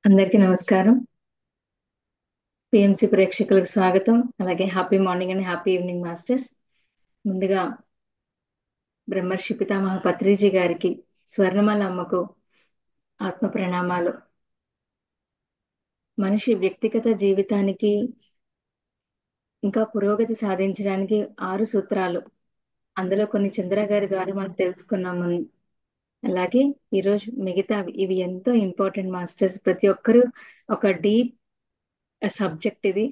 అందరికీ నమస్కారం. పిఎంసి ప్రేక్షకులకు స్వాగతం. అలాగే happy morning and happy evening masters. ముందుగా బ్రహ్మర్షి పితామహ పత్రిజీ గారికి, స్వర్ణమాల అమ్మకు ఆత్మ ప్రణామాలు. మనిషి వ్యక్తిగత జీవితానికి ఇంకా పురోగతి సాధించడానికి 6 సూత్రాలు. అందులో కొన్ని చంద్ర గారి ద్వారా మనం తెలుసుకున్నాము. అలాగే ఈరోజు మిగతా ఇవి ఎంతో ఇంపార్టెంట్ మాస్టర్స్. ప్రతి ఒక్కరూ ఒక డీప్ సబ్జెక్ట్ ఇది.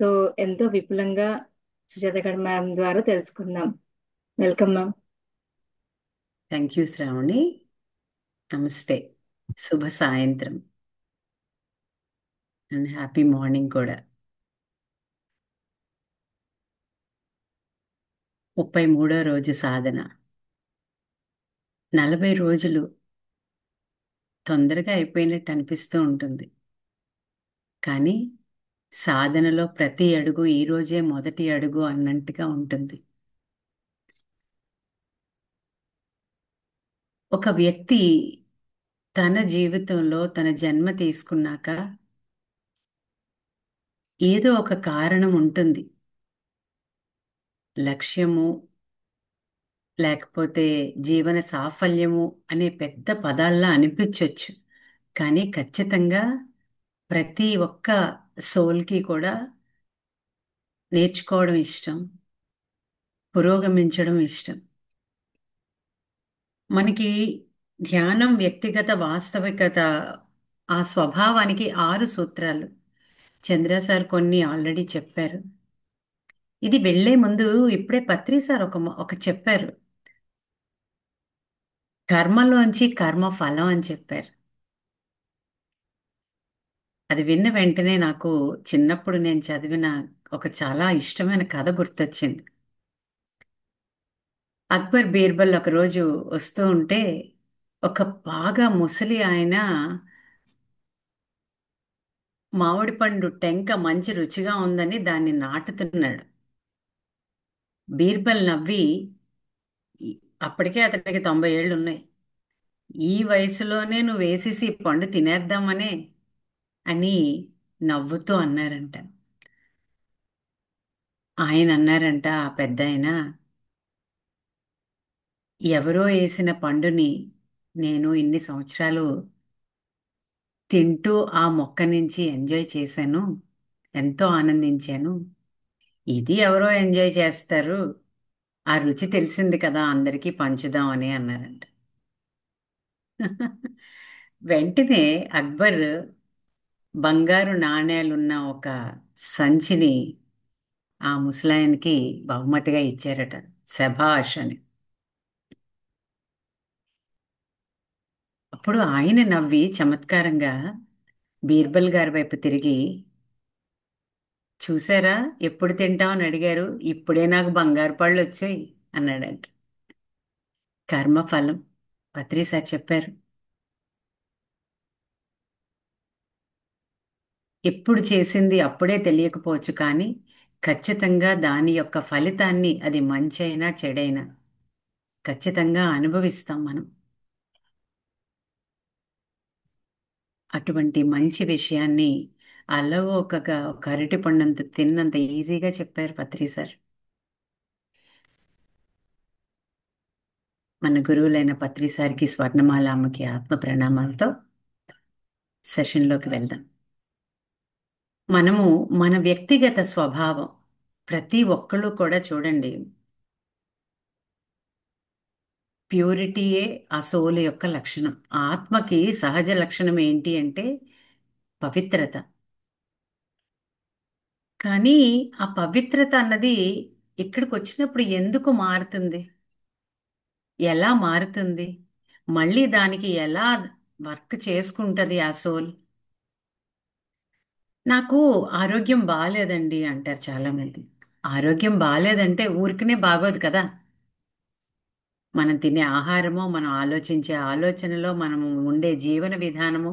సో ఎంతో విపులంగా సుజాత గారి మ్యామ్ ద్వారా తెలుసుకుందాం. Welcome ma'am. Thank you Shravani. నమస్తే. శుభ సాయంత్రం అండ్ హ్యాపీ మార్నింగ్ కూడా. 33వ రోజు సాధన. 40 రోజులు తొందరగా అయిపోయినట్టు అనిపిస్తూ ఉంటుంది. కానీ సాధనలో ప్రతి అడుగు ఈ రోజే మొదటి అడుగు అన్నట్టుగా ఉంటుంది. ఒక వ్యక్తి తన జీవితంలో తన జన్మ తీసుకున్నాక ఏదో ఒక కారణం ఉంటుంది. లక్ష్యము లేకపోతే జీవన సాఫల్యము అనే పెద్ద పదాల్లా అనిపించవచ్చు. కానీ ఖచ్చితంగా ప్రతి ఒక్క సోల్కి కూడా నేర్చుకోవడం ఇష్టం, పురోగమించడం ఇష్టం. మనకి ధ్యానం వ్యక్తిగత వాస్తవికత ఆ స్వభావానికి 6 సూత్రాలు. చంద్ర సార్ కొన్ని ఆల్రెడీ చెప్పారు. ఇది వెళ్లే ముందు ఇప్పుడే పత్రి సార్ ఒకటి చెప్పారు. కర్మలోంచి కర్మ ఫలం అని చెప్పారు. అది విన్న వెంటనే నాకు చిన్నప్పుడు నేను చదివిన ఒక చాలా ఇష్టమైన కథ గుర్తొచ్చింది. అక్బర్ బీర్బల్ ఒకరోజు వస్తూ ఉంటే ఒక బాగా ముసలి ఆయన మామిడి పండు టెంక మంచి రుచిగా ఉందని దాన్ని నాటుతున్నాడు. బీర్బల్ నవ్వి, "ఈ- అప్పటికే అతనికి 90 ఏళ్ళు ఉన్నాయి. ఈ వయసులోనే నువ్వు వేసేసి ఈ పండు తినేద్దామనే" అని నవ్వుతూ అన్నారంట. ఆయన అన్నారంట, ఆ పెద్ద ఆయన, ఎవరో వేసిన పండుని నేను ఇన్ని సంవత్సరాలు తింటూ ఆ మొక్క నుంచి ఎంజాయ్ చేశాను, ఎంతో ఆనందించాను. ఇది ఎవరో ఎంజాయ్ చేస్తారు, ఆ రుచి తెలిసింది కదా అందరికీ పంచుదామని అన్నారంట. వెంటనే అక్బర్ బంగారు నాణేలున్న ఒక సంచిని ఆ ముసలాయనకి బహుమతిగా ఇచ్చారట. శభాష్ అని. అప్పుడు ఆయన నవ్వి చమత్కారంగా బీర్బల్ గారి వైపు తిరిగి, చూసారా ఎప్పుడు తింటామని అడిగారు, ఇప్పుడే నాకు బంగారు పళ్ళు వచ్చాయి అన్నాడంట. కర్మఫలం పత్రి సార్ చెప్పారు. ఎప్పుడు చేసింది అప్పుడే తెలియకపోవచ్చు, కానీ ఖచ్చితంగా దాని యొక్క ఫలితాన్ని, అది మంచైనా చెడైనా, ఖచ్చితంగా అనుభవిస్తాం మనం. అటువంటి మంచి విషయాన్ని అలవోకగా ఒక అరటి పండంత తిన్నంత ఈజీగా చెప్పారు పత్రి సార్. మన గురువులైన పత్రి సార్కి, స్వర్ణమాల అమ్మకి ఆత్మ ప్రణామాలతో సెషన్లోకి వెళ్దాం. మనము మన వ్యక్తిగత స్వభావం, ప్రతి ఒక్కళ్ళు కూడా చూడండి, ప్యూరిటీయే ఆ సోల్ యొక్క లక్షణం. ఆత్మకి సహజ లక్షణం ఏంటి అంటే పవిత్రత. కానీ ఆ పవిత్రత అన్నది ఇక్కడికి వచ్చినప్పుడు ఎందుకు మారుతుంది, ఎలా మారుతుంది, మళ్ళీ దానికి ఎలా వర్క్ చేసుకుంటది ఆ సోల్? నాకు ఆరోగ్యం బాగాలేదండి అంటారు చాలామంది. ఆరోగ్యం బాగాలేదంటే ఊరికనే బాగోదు కదా. మనం తినే ఆహారమో, మనం ఆలోచించే ఆలోచనలో, మనము ఉండే జీవన విధానము,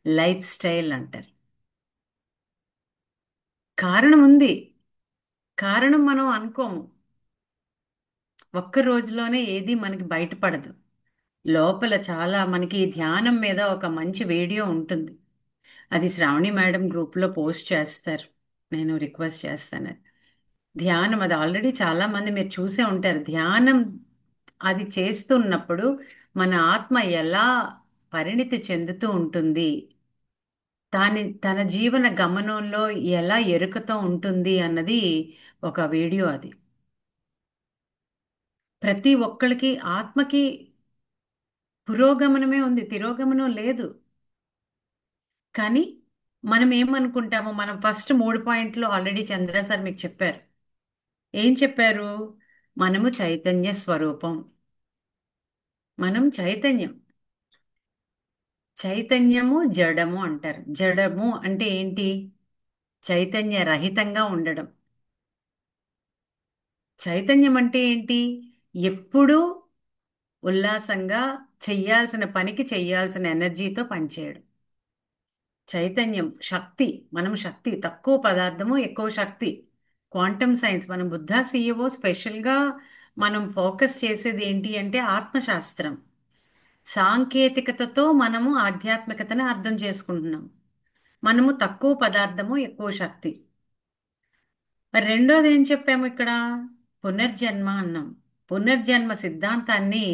లైఫ్ స్టైల్ అంటారు. కారణం ఉంది. కారణం మనం అనుకోము. ఒక్క రోజులోనే ఏది మనకి బయటపడదు. లోపల చాలా మనకి ధ్యానం మీద ఒక మంచి వీడియో ఉంటుంది. అది శ్రావణి మేడం గ్రూప్లో పోస్ట్ చేస్తారు. నేను రిక్వెస్ట్ చేస్తాను అది. ధ్యానం అది ఆల్రెడీ చాలా మంది మీరు చూసే ఉంటారు. ధ్యానం అది చేస్తున్నప్పుడు మన ఆత్మ ఎలా పరిణితి చెందుతూ ఉంటుంది, తన జీవన గమనంలో ఎలా ఎరుకతో ఉంటుంది అన్నది ఒక వీడియో అది. ప్రతి ఒక్కరికి ఆత్మకి పురోగమనమే ఉంది, తిరోగమనం లేదు. కానీ మనం ఏమనుకుంటామో, మనం ఫస్ట్ 3 పాయింట్లు ఆల్రెడీ చంద్ర సార్ మీకు చెప్పారు. ఏం చెప్పారు? మనము చైతన్య స్వరూపం. మనం చైతన్యం. చైతన్యము జడము అంటారు. జడము అంటే ఏంటి? చైతన్య రహితంగా ఉండడం. చైతన్యం అంటే ఏంటి? ఎప్పుడూ ఉల్లాసంగా చెయ్యాల్సిన పనికి చెయ్యాల్సిన ఎనర్జీతో పనిచేయడం. చైతన్యం శక్తి. మనం శక్తి, తక్కువ పదార్థము ఎక్కువ శక్తి. క్వాంటమ్ సైన్స్, మనం బుద్ధ సిఇఓ స్పెషల్గా మనం ఫోకస్ చేసేది ఏంటి అంటే ఆత్మశాస్త్రం. సాంకేతికతతో మనము ఆధ్యాత్మికతను అర్థం చేసుకుంటున్నాం. మనము తక్కువ పదార్థము ఎక్కువ శక్తి. మరి రెండోది ఏం చెప్పాము ఇక్కడ? పునర్జన్మ అన్నాం. పునర్జన్మ సిద్ధాంతాన్ని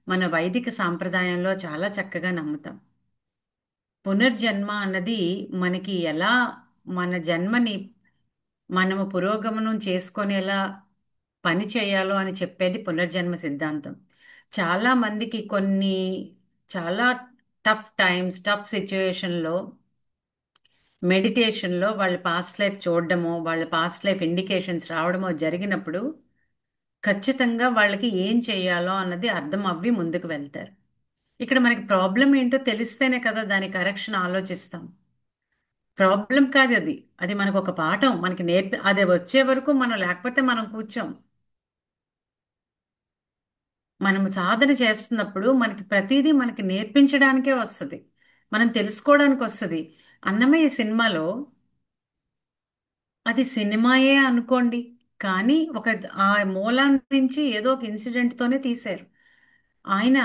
మన వైదిక సాంప్రదాయంలో చాలా చక్కగా నమ్ముతాం. పునర్జన్మ అన్నది మనకి ఎలా మన జన్మని మనము పురోగమనం చేసుకొనేలా పని చేయాలో అని చెప్పేది పునర్జన్మ సిద్ధాంతం. చాలా మందికి చాలా టఫ్ టైమ్స్, టఫ్ సిచ్యుయేషన్లో మెడిటేషన్లో వాళ్ళ పాస్ట్ లైఫ్ చూడడమో, వాళ్ళ పాస్ట్ లైఫ్ ఇండికేషన్స్ రావడమో జరిగినప్పుడు ఖచ్చితంగా వాళ్ళకి ఏం చేయాలో అన్నది అర్థం అవ్వి ముందుకు వెళ్తారు. ఇక్కడ మనకి ప్రాబ్లం ఏంటో తెలిస్తేనే కదా దాని కరెక్షన్ ఆలోచిస్తాం. ప్రాబ్లం కాదు అది. అది మనకు ఒక పాఠం. మనకి అది వచ్చే వరకు మనం లేకపోతే మనం కూర్చోం. మనం సాధన చేస్తున్నప్పుడు మనకి ప్రతిదీ మనకి నేర్పించడానికే వస్తుంది. మనం తెలుసుకోవడానికి వస్తుంది. అన్నమయ్య సినిమాలో అది సినిమాయే అనుకోండి, కానీ ఆ మూలం నుంచి ఏదో ఒక ఇన్సిడెంట్తోనే తీశారు. ఆయన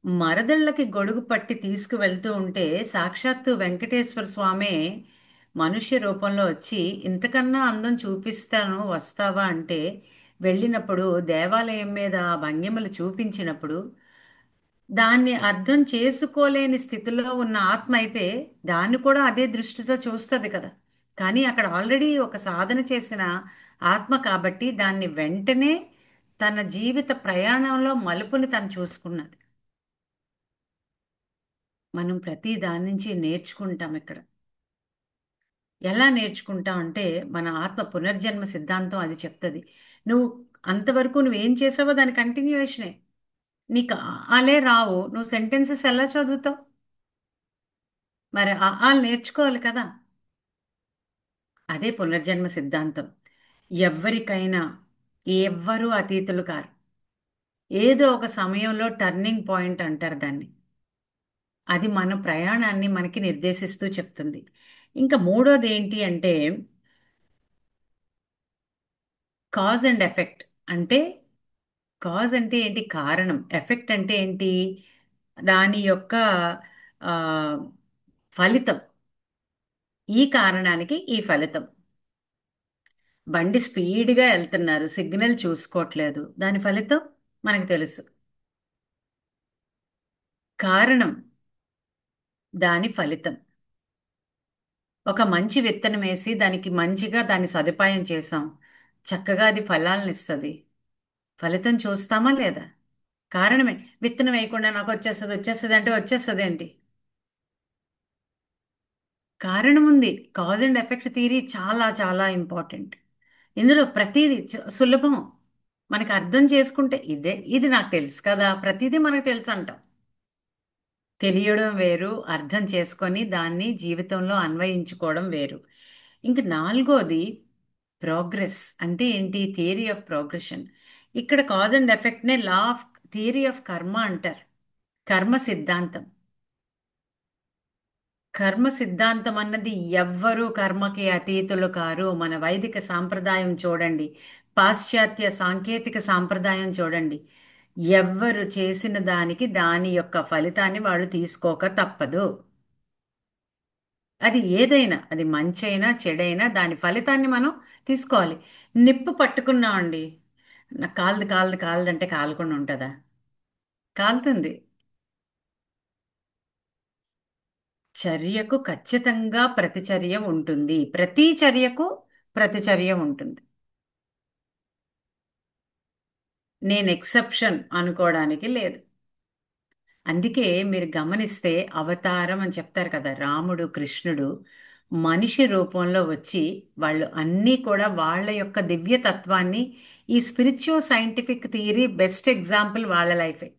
మరదళ్ళకి గొడుగు పట్టి తీసుకువెళ్తూ ఉంటే సాక్షాత్తు వెంకటేశ్వర స్వామే మనుష్య రూపంలో వచ్చి, ఇంతకన్నా అందం చూపిస్తాను వస్తావా అంటే వెళ్ళినప్పుడు దేవాలయం మీద ఆ భంగిమలు చూపించినప్పుడు దాన్ని అర్థం చేసుకోలేని స్థితిలో ఉన్న ఆత్మ అయితే దాన్ని కూడా అదే దృష్టితో చూస్తుంది కదా. కానీ అక్కడ ఆల్రెడీ ఒక సాధన చేసిన ఆత్మ కాబట్టి దాన్ని వెంటనే తన జీవిత ప్రయాణంలో మలుపుని తను చూసుకున్నది. మనం ప్రతి దాని నుంచి నేర్చుకుంటాం ఇక్కడ. ఎలా నేర్చుకుంటాం అంటే మన ఆత్మ పునర్జన్మ సిద్ధాంతం అది చెప్తుంది. నువ్వు అంతవరకు నువ్వేం చేసావో దాని కంటిన్యూయేషనే. నీకు అలే రావు, నువ్వు సెంటెన్సెస్ ఎలా చదువుతావు? మరి ఆలు నేర్చుకోవాలి కదా. అదే పునర్జన్మ సిద్ధాంతం. ఎవ్వరికైనా ఎవ్వరూ అతీతులు కారు. ఏదో ఒక సమయంలో టర్నింగ్ పాయింట్ అంటారు దాన్ని. అది మన ప్రయాణాన్ని మనకి నిర్దేశిస్తూ చెప్తుంది. ఇంకా మూడోది ఏంటి అంటే కాజ్ అండ్ ఎఫెక్ట్. అంటే కాజ్ అంటే ఏంటి? కారణం. ఎఫెక్ట్ అంటే ఏంటి? దాని యొక్క ఆ, ఫలితం. ఈ కారణానికి ఈ ఫలితం. బండి స్పీడ్గా వెళ్తున్నారు, సిగ్నల్ చూసుకోవట్లేదు, దాని ఫలితం మనకు తెలుసు. కారణం, దాని ఫలితం. ఒక మంచి విత్తనం వేసి దానికి మంచిగా దాన్ని సదుపాయం చేసాం, చక్కగా అది ఫలాలను ఇస్తుంది. ఫలితం చూస్తామా లేదా? కారణమే. విత్తనం వేయకుండా నాకు వచ్చేస్తుంది వచ్చేస్తుంది అంటే వచ్చేస్తుంది ఏంటి? కారణం ఉంది. కాజ్ అండ్ ఎఫెక్ట్ థియరీ చాలా చాలా ఇంపార్టెంట్. ఇందులో ప్రతిదీ సులభం. మనకు అర్థం చేసుకుంటే ఇది నాకు తెలుసు కదా, ప్రతిదీ మనకు తెలుసు అంటాం. తెలియడం వేరు, అర్థం చేసుకొని దాన్ని జీవితంలో అన్వయించుకోవడం వేరు. ఇంక నాలుగోది ప్రోగ్రెస్. అంటే ఏంటి? Theory of progression. ఇక్కడ కాజ్ అండ్ ఎఫెక్ట్నే law of theory of karma అంటారు. కర్మ సిద్ధాంతం. కర్మ సిద్ధాంతం అన్నది ఎవ్వరూ కర్మకి అతీతులు కారు. మన వైదిక సాంప్రదాయం చూడండి, పాశ్చాత్య సాంకేతిక సాంప్రదాయం చూడండి. ఎవ్వరు చేసిన దానికి దాని యొక్క ఫలితాన్ని వాళ్ళు తీసుకోక తప్పదు. అది ఏదైనా, అది మంచైనా చెడైనా దాని ఫలితాన్ని మనం తీసుకోవాలి. నిప్పు పట్టుకున్నామండి, నాకు కాలదు కాలదు కాలదు అంటే కాలకుండా ఉంటుందా? కాలుతుంది. చర్యకు ఖచ్చితంగా ప్రతిచర్య ఉంటుంది. ప్రతి చర్యకు ప్రతిచర్య ఉంటుంది. నేను ఎక్సెప్షన్ అనుకోవడానికి లేదు. అందుకే మీరు గమనిస్తే అవతారం అని చెప్తారు కదా, రాముడు కృష్ణుడు మనిషి రూపంలో వచ్చి వాళ్ళు అన్నీ కూడా వాళ్ళ యొక్క దివ్యతత్వాన్ని, ఈ spiritual scientific theory best example వాళ్ళ లైఫే.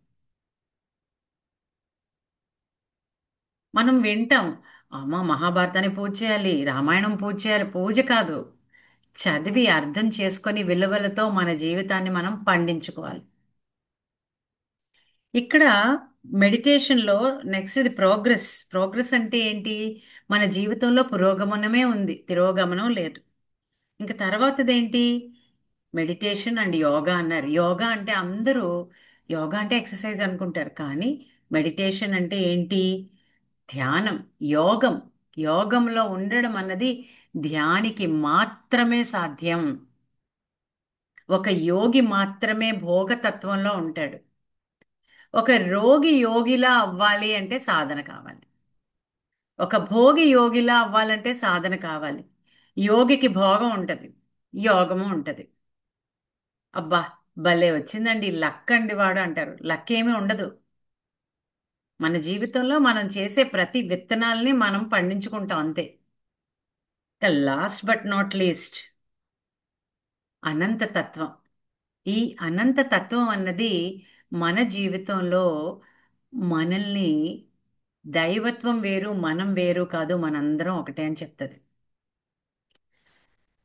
మనం వింటాం, అమ్మ మహాభారతాన్ని పూజ చేయాలి, రామాయణం పూజ చేయాలి. పూజ కాదు, చదివి అర్థం చేసుకొని విలువలతో మన జీవితాన్ని మనం పండించుకోవాలి. ఇక్కడ మెడిటేషన్లో నెక్స్ట్ ఇది ప్రోగ్రెస్. ప్రోగ్రెస్ అంటే ఏంటి? మన జీవితంలో పురోగమనమే ఉంది, తిరోగమనం లేదు. ఇంకా తర్వాతది ఏంటి? మెడిటేషన్ అండ్ యోగా అన్నారు. యోగా అంటే అందరూ యోగా అంటే ఎక్సర్సైజ్ అనుకుంటారు, కానీ మెడిటేషన్ అంటే ఏంటి? ధ్యానం, యోగం. యోగంలో ఉండడం అన్నది ధ్యానికి మాత్రమే సాధ్యం. ఒక యోగి మాత్రమే భోగతత్వంలో ఉంటాడు. ఒక రోగి యోగిలా అవ్వాలి అంటే సాధన కావాలి. ఒక భోగి యోగిలా అవ్వాలంటే సాధన కావాలి. యోగికి భోగం ఉంటది, యోగము ఉంటది. అబ్బా, భలే వచ్చిందండి లక్ అండి వాడు అంటారు. లక్ ఏమీ ఉండదు. మన జీవితంలో మనం చేసే ప్రతి విత్తనాల్ని మనం పండించుకుంటాం అంతే. ఇక లాస్ట్ బట్ నాట్ లీస్ట్, అనంత తత్వం. ఈ అనంత తత్వం అన్నది మన జీవితంలో మనల్ని, దైవత్వం వేరు మనం వేరు కాదు, మనందరం ఒకటే అని చెప్తుంది.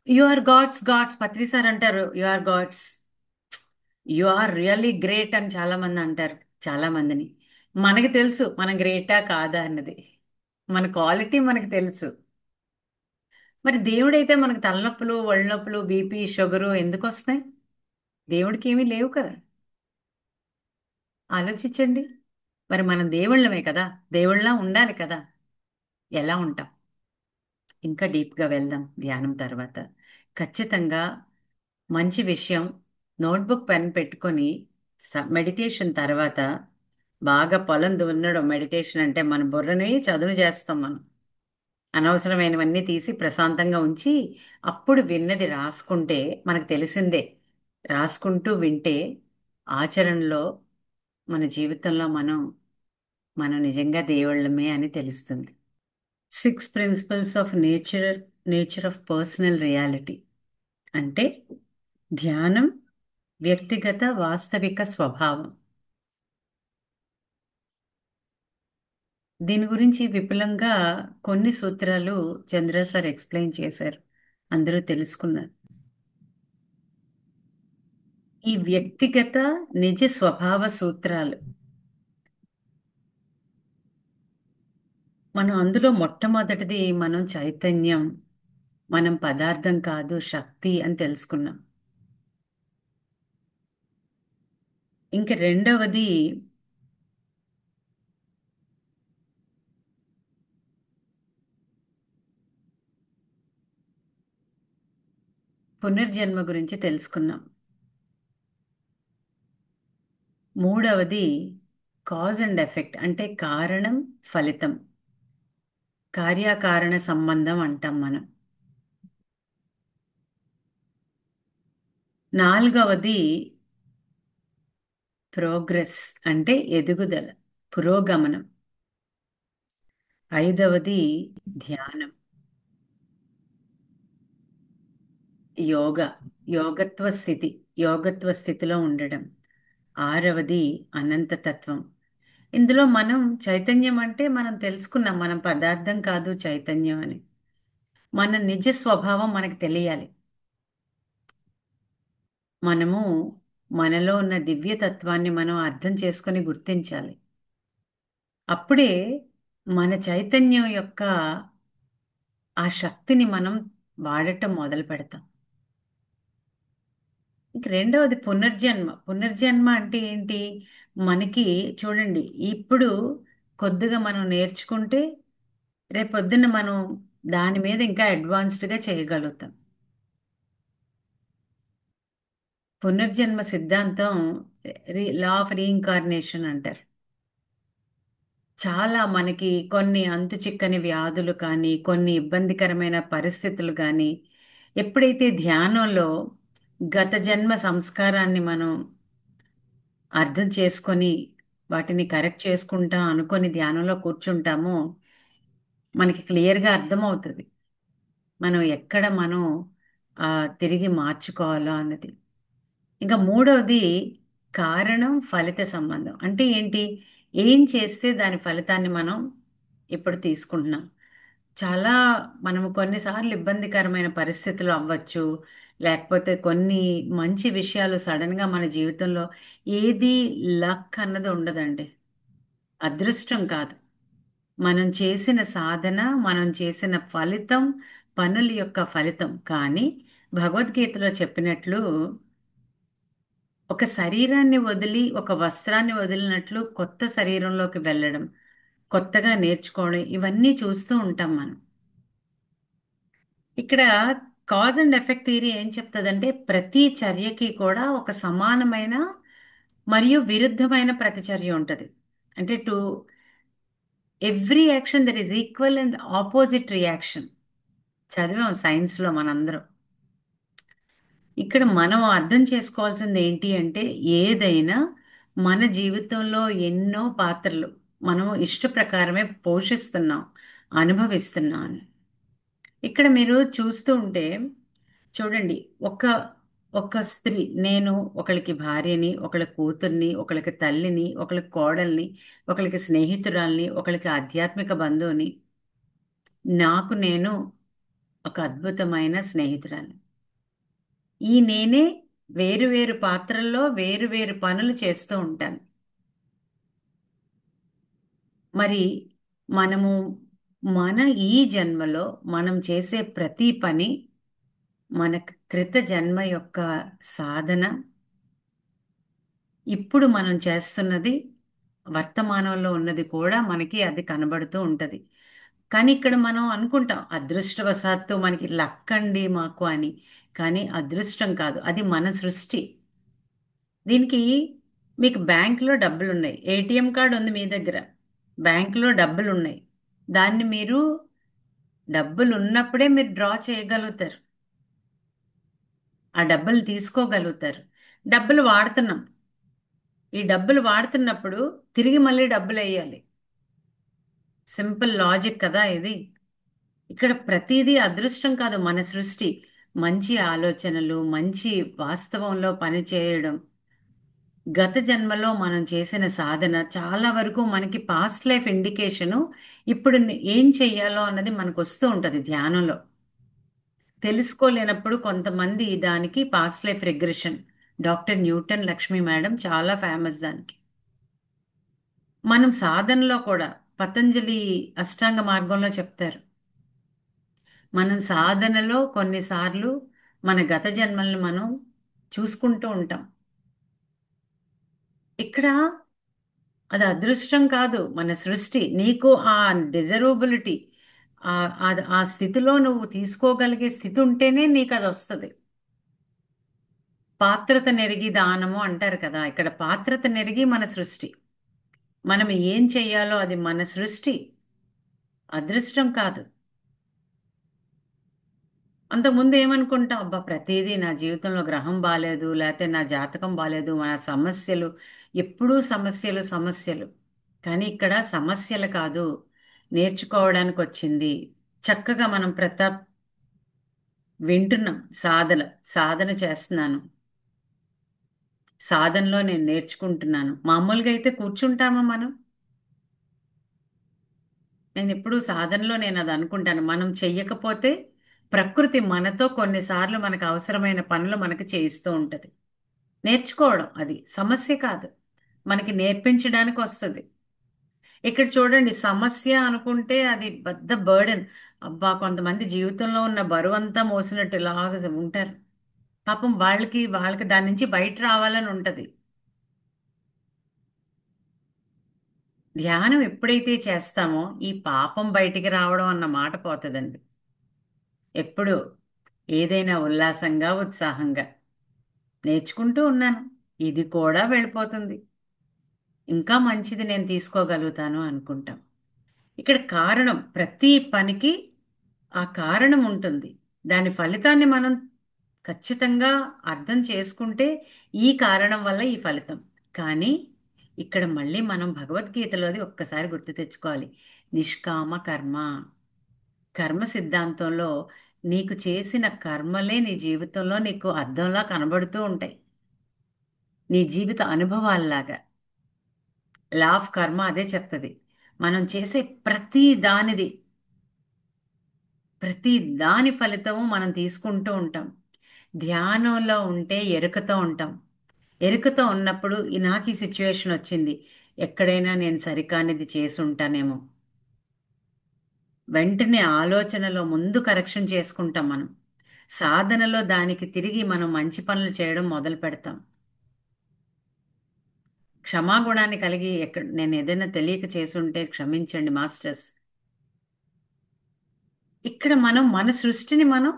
You are gods, gods Patri sir అంటారు, you are gods, you are really great అని చాలా మంది అంటారు. చాలా మందిని, మనకి తెలుసు మనం గ్రేటా కాదా అన్నది, మన క్వాలిటీ మనకి తెలుసు. మరి దేవుడైతే మనకు తలనొప్పులు, ఒళ్ళనొప్పులు, బీపీ, షుగరు ఎందుకు వస్తాయి? దేవుడికి ఏమీ లేవు కదా. ఆలోచించండి. మరి మనం దేవుళ్ళమే కదా, దేవుళ్ళ ఉండాలి కదా. ఎలా ఉంటాం? ఇంకా డీప్గా వెళ్దాం ధ్యానం తర్వాత. ఖచ్చితంగా మంచి విషయం. నోట్బుక్ పెన్ పెట్టుకొని మెడిటేషన్ తర్వాత, బాగా పొలం దున్నడం మెడిటేషన్ అంటే, మన బుర్రని చదును చేస్తాం మనం. అనవసరమైనవన్నీ తీసి ప్రశాంతంగా ఉంచి అప్పుడు విన్నది రాసుకుంటే మనకు తెలిసిందే. రాసుకుంటూ వింటే ఆచరణలో, మన జీవితంలో మనం నిజంగా దేవుళ్ళమే అని తెలుస్తుంది. 6 principles of nature of personal reality అంటే ధ్యానం వ్యక్తిగత వాస్తవిక స్వభావం. దీని గురించి విపులంగా కొన్ని సూత్రాలు చంద్ర సార్ ఎక్స్ప్లెయిన్ చేశారు, అందరూ తెలుసుకున్నారు. ఈ వ్యక్తిగత నిజ స్వభావ సూత్రాలు, మనం అందులో మొట్టమొదటిది మనం చైతన్యం, మనం పదార్థం కాదు శక్తి అని తెలుసుకున్నాం. ఇంక రెండవది పునర్జన్మ గురించి తెలుసుకున్నాం. మూడవది కాజ్ అండ్ ఎఫెక్ట్ అంటే కారణం ఫలితం, కార్యకారణ సంబంధం అంటాం మనం. నాలుగవది ప్రోగ్రెస్ అంటే ఎదుగుదల, పురోగమనం. ఐదవది ధ్యానం, యోగ, యోగత్వ స్థితి, యోగత్వ స్థితిలో ఉండడం. ఆరవది అనంతతత్వం. ఇందులో మనం చైతన్యం అంటే మనం తెలుసుకున్నాం, మనం పదార్థం కాదు చైతన్యం అని. మన నిజ స్వభావం మనకు తెలియాలి. మనము మనలో ఉన్న దివ్యతత్వాన్ని మనం అర్థం చేసుకొని గుర్తించాలి. అప్పుడే మన చైతన్యం యొక్క ఆ శక్తిని మనం వాడటం మొదలు పెడతాం. ఇంక రెండవది పునర్జన్మ. పునర్జన్మ అంటే ఏంటి? మనకి చూడండి, ఇప్పుడు కొద్దిగా మనం నేర్చుకుంటే రేపొద్దున మనం దాని మీద ఇంకా అడ్వాన్స్డ్గా చేయగలుగుతాం. పునర్జన్మ సిద్ధాంతం లా ఆఫ్ రీఇన్కార్నేషన్ అంటారు. చాలా మనకి కొన్ని అంతు చిక్కని వ్యాధులు కానీ, కొన్ని ఇబ్బందికరమైన పరిస్థితులు కానీ, ఎప్పుడైతే ధ్యానంలో గత జన్మ సంస్కారాన్ని మనం అర్థం చేసుకొని వాటిని కరెక్ట్ చేసుకుంటాం అనుకొని ధ్యానంలో కూర్చుంటామో మనకి క్లియర్గా అర్థమవుతుంది మనం ఎక్కడ మనం తిరిగి మార్చుకోవాలో అన్నది. ఇంకా మూడవది కారణం ఫలిత సంబంధం. అంటే ఏంటి? ఏం చేస్తే దాని ఫలితాన్ని మనం ఇప్పుడు తీసుకుంటున్నాం. చాలా మనము కొన్నిసార్లు ఇబ్బందికరమైన పరిస్థితులు అవ్వచ్చు. లేకపోతే కొన్ని మంచి విషయాలు సడన్గా మన జీవితంలో ఏది లక్ అన్నది ఉండదండి. అదృష్టం కాదు. మనం చేసిన సాధన, మనం చేసిన ఫలితం, పనుల యొక్క ఫలితం. కానీ భగవద్గీతలో చెప్పినట్లు ఒక శరీరాన్ని వదిలి, ఒక వస్త్రాన్ని వదిలినట్లు కొత్త శరీరంలోకి వెళ్ళడం, కొత్తగా నేర్చుకోవడం ఇవన్నీ చూస్తూ ఉంటాం మనం. ఇక్కడ కాజ్ అండ్ ఎఫెక్ట్ థియరీ ఏం చెప్తుందంటే ప్రతి చర్యకి కూడా ఒక సమానమైన మరియు విరుద్ధమైన ప్రతిచర్య ఉంటుంది. అంటే to every action there is equal and opposite reaction. చదివాం సైన్స్లో మనందరం. ఇక్కడ మనం అర్థం చేసుకోవాల్సింది ఏంటి అంటే ఏదైనా మన జీవితంలో ఎన్నో పాత్రలు మనం ఇష్ట ప్రకారమే పోషిస్తున్నాం, అనుభవిస్తున్నాం అని. ఇక్కడ మీరు చూస్తూ ఉంటే చూడండి, ఒక ఒక స్త్రీ, నేను ఒకళ్ళకి భార్యని, ఒకళ్ళ కూతుర్ని, ఒకళ్ళకి తల్లిని, ఒకళ్ళకి కోడల్ని, ఒకళ్ళకి స్నేహితురాల్ని, ఒకళ్ళకి ఆధ్యాత్మిక బంధువుని, నాకు నేను ఒక అద్భుతమైన స్నేహితురాలు. ఈ నేనే వేరు వేరు పాత్రల్లో వేరు వేరు పనులు చేస్తూ ఉంటాను. మరి మనము మన ఈ జన్మలో మనం చేసే ప్రతి పని మన కృత జన్మ యొక్క సాధన. ఇప్పుడు మనం చేస్తున్నది వర్తమానంలో ఉన్నది కూడా మనకి అది కనబడుతూ ఉంటుంది. కానీ ఇక్కడ మనం అనుకుంటాం అదృష్టవశాత్తు మనకి లక్ అండి మాకు అని. కానీ అదృష్టం కాదు, అది మన సృష్టి. దీనికి మీకు బ్యాంకులో డబ్బులు ఉన్నాయి, ఏటీఎం కార్డు ఉంది మీ దగ్గర, బ్యాంకులో డబ్బులు ఉన్నాయి. దాన్ని మీరు డబ్బులు ఉన్నప్పుడే మీరు డ్రా చేయగలుగుతారు, ఆ డబ్బులు తీసుకోగలుగుతారు. డబ్బులు వాడుతున్నాం, ఈ డబ్బులు వాడుతున్నప్పుడు తిరిగి మళ్ళీ డబ్బులు వేయాలి. సింపుల్ లాజిక్ కదా ఇది. ఇక్కడ ప్రతిదీ అదృష్టం కాదు, మన సృష్టి. మంచి ఆలోచనలు, మంచి వాస్తవంలో పనిచేయడం, గత జన్మలో మనం చేసిన సాధన చాలా వరకు మనకి పాస్ట్ లైఫ్ ఇండికేషను. ఇప్పుడు ఏం చెయ్యాలో అన్నది మనకు వస్తూ ఉంటుంది ధ్యానంలో. తెలుసుకోలేనప్పుడు కొంతమంది దానికి past life regression, doctor Newton Lakshmi madam చాలా ఫేమస్ దానికి. మనం సాధనలో కూడా పతంజలి అష్టాంగ మార్గంలో చెప్తారు, మనం సాధనలో కొన్నిసార్లు మన గత జన్మల్ని మనం చూసుకుంటూ ఉంటాం. ఇక్కడ అది అదృష్టం కాదు, మన సృష్టి. నీకు ఆ డిజర్వబిలిటీ, ఆ ఆ స్థితిలో నువ్వు తీసుకోగలిగే స్థితి ఉంటేనే నీకు అది వస్తుంది. పాత్రత నెరిగి దానము అంటారు కదా, ఇక్కడ పాత్రత నెరిగి మన సృష్టి. మనం ఏం చెయ్యాలో అది మన సృష్టి, అదృష్టం కాదు. అంతకుముందు ఏమనుకుంటాం, అబ్బా ప్రతిదీ నా జీవితంలో గ్రహం బాగాలేదు, లేకపోతే నా జాతకం బాగాలేదు, మన సమస్యలు, ఎప్పుడూ సమస్యలు సమస్యలు. కానీ ఇక్కడ సమస్యలు కాదు, నేర్చుకోవడానికి వచ్చింది. చక్కగా మనం ప్రతాప్ వింటున్నాం, సాధన సాధన చేస్తున్నాను, సాధనలో నేను నేర్చుకుంటున్నాను. మామూలుగా అయితే కూర్చుంటామా మనం? నేను ఎప్పుడూ సాధనలో నేను అది అనుకుంటాను, మనం చెయ్యకపోతే ప్రకృతి మనతో కొన్నిసార్లు మనకు అవసరమైన పనులు మనకు చేయిస్తూ ఉంటుంది. నేర్చుకోవడం అది సమస్య కాదు, మనకి నేర్పించడానికి వస్తుంది. ఇక్కడ చూడండి, సమస్య అనుకుంటే అది పెద్ద బర్డెన్. అబ్బా కొంతమంది జీవితంలో ఉన్న బరువంతా మోసినట్టు ఇలాగ ఉంటారు. పాపం వాళ్ళకి దాని నుంచి బయట రావాలని ఉంటది. ధ్యానం ఎప్పుడైతే చేస్తామో ఈ పాపం బయటికి రావడం అన్న మాట పోతుందండి. ఎప్పుడు ఏదైనా ఉల్లాసంగా, ఉత్సాహంగా నేర్చుకుంటూ ఉన్నాను. ఇది కూడా వెళ్ళిపోతుంది. ఇంకా మంచిది నేను తీసుకోగలుగుతాను అనుకుంటాం. ఇక్కడ కారణం, ప్రతి పనికి ఆ కారణం ఉంటుంది. దాని ఫలితాన్ని మనం ఖచ్చితంగా అర్థం చేసుకుంటే ఈ కారణం వల్ల ఈ ఫలితం. కానీ ఇక్కడ మళ్ళీ మనం భగవద్గీతలోది ఒక్కసారి గుర్తు తెచ్చుకోవాలి. నిష్కామ కర్మ. కర్మ సిద్ధాంతంలో నీకు చేసిన కర్మలే నీ జీవితంలో నీకు అర్థంలా కనబడుతూ ఉంటాయి. నీ జీవిత అనుభవాల్లాగా. లా ఆఫ్ కర్మ అదే చెప్తుంది. మనం చేసే ప్రతి దాని ఫలితము మనం తీసుకుంటూ ఉంటాం. ధ్యానంలో ఉంటే ఎరుకతో ఉంటాం. ఎరుకతో ఉన్నప్పుడు నాకు ఈ సిచ్యువేషన్ వచ్చింది, ఎక్కడైనా నేను సరికానిది చేసి ఉంటానేమో, వెంటనే ఆలోచనలో ముందు కరెక్షన్ చేసుకుంటాం మనం. సాధనలో దానికి తిరిగి మనం మంచి పనులు చేయడం మొదలు పెడతాం. క్షమాగుణాన్ని కలిగి ఎక్కడ నేను ఏదైనా తెలియక చేసుంటే క్షమించండి మాస్టర్స్. ఇక్కడ మనం మన సృష్టిని మనం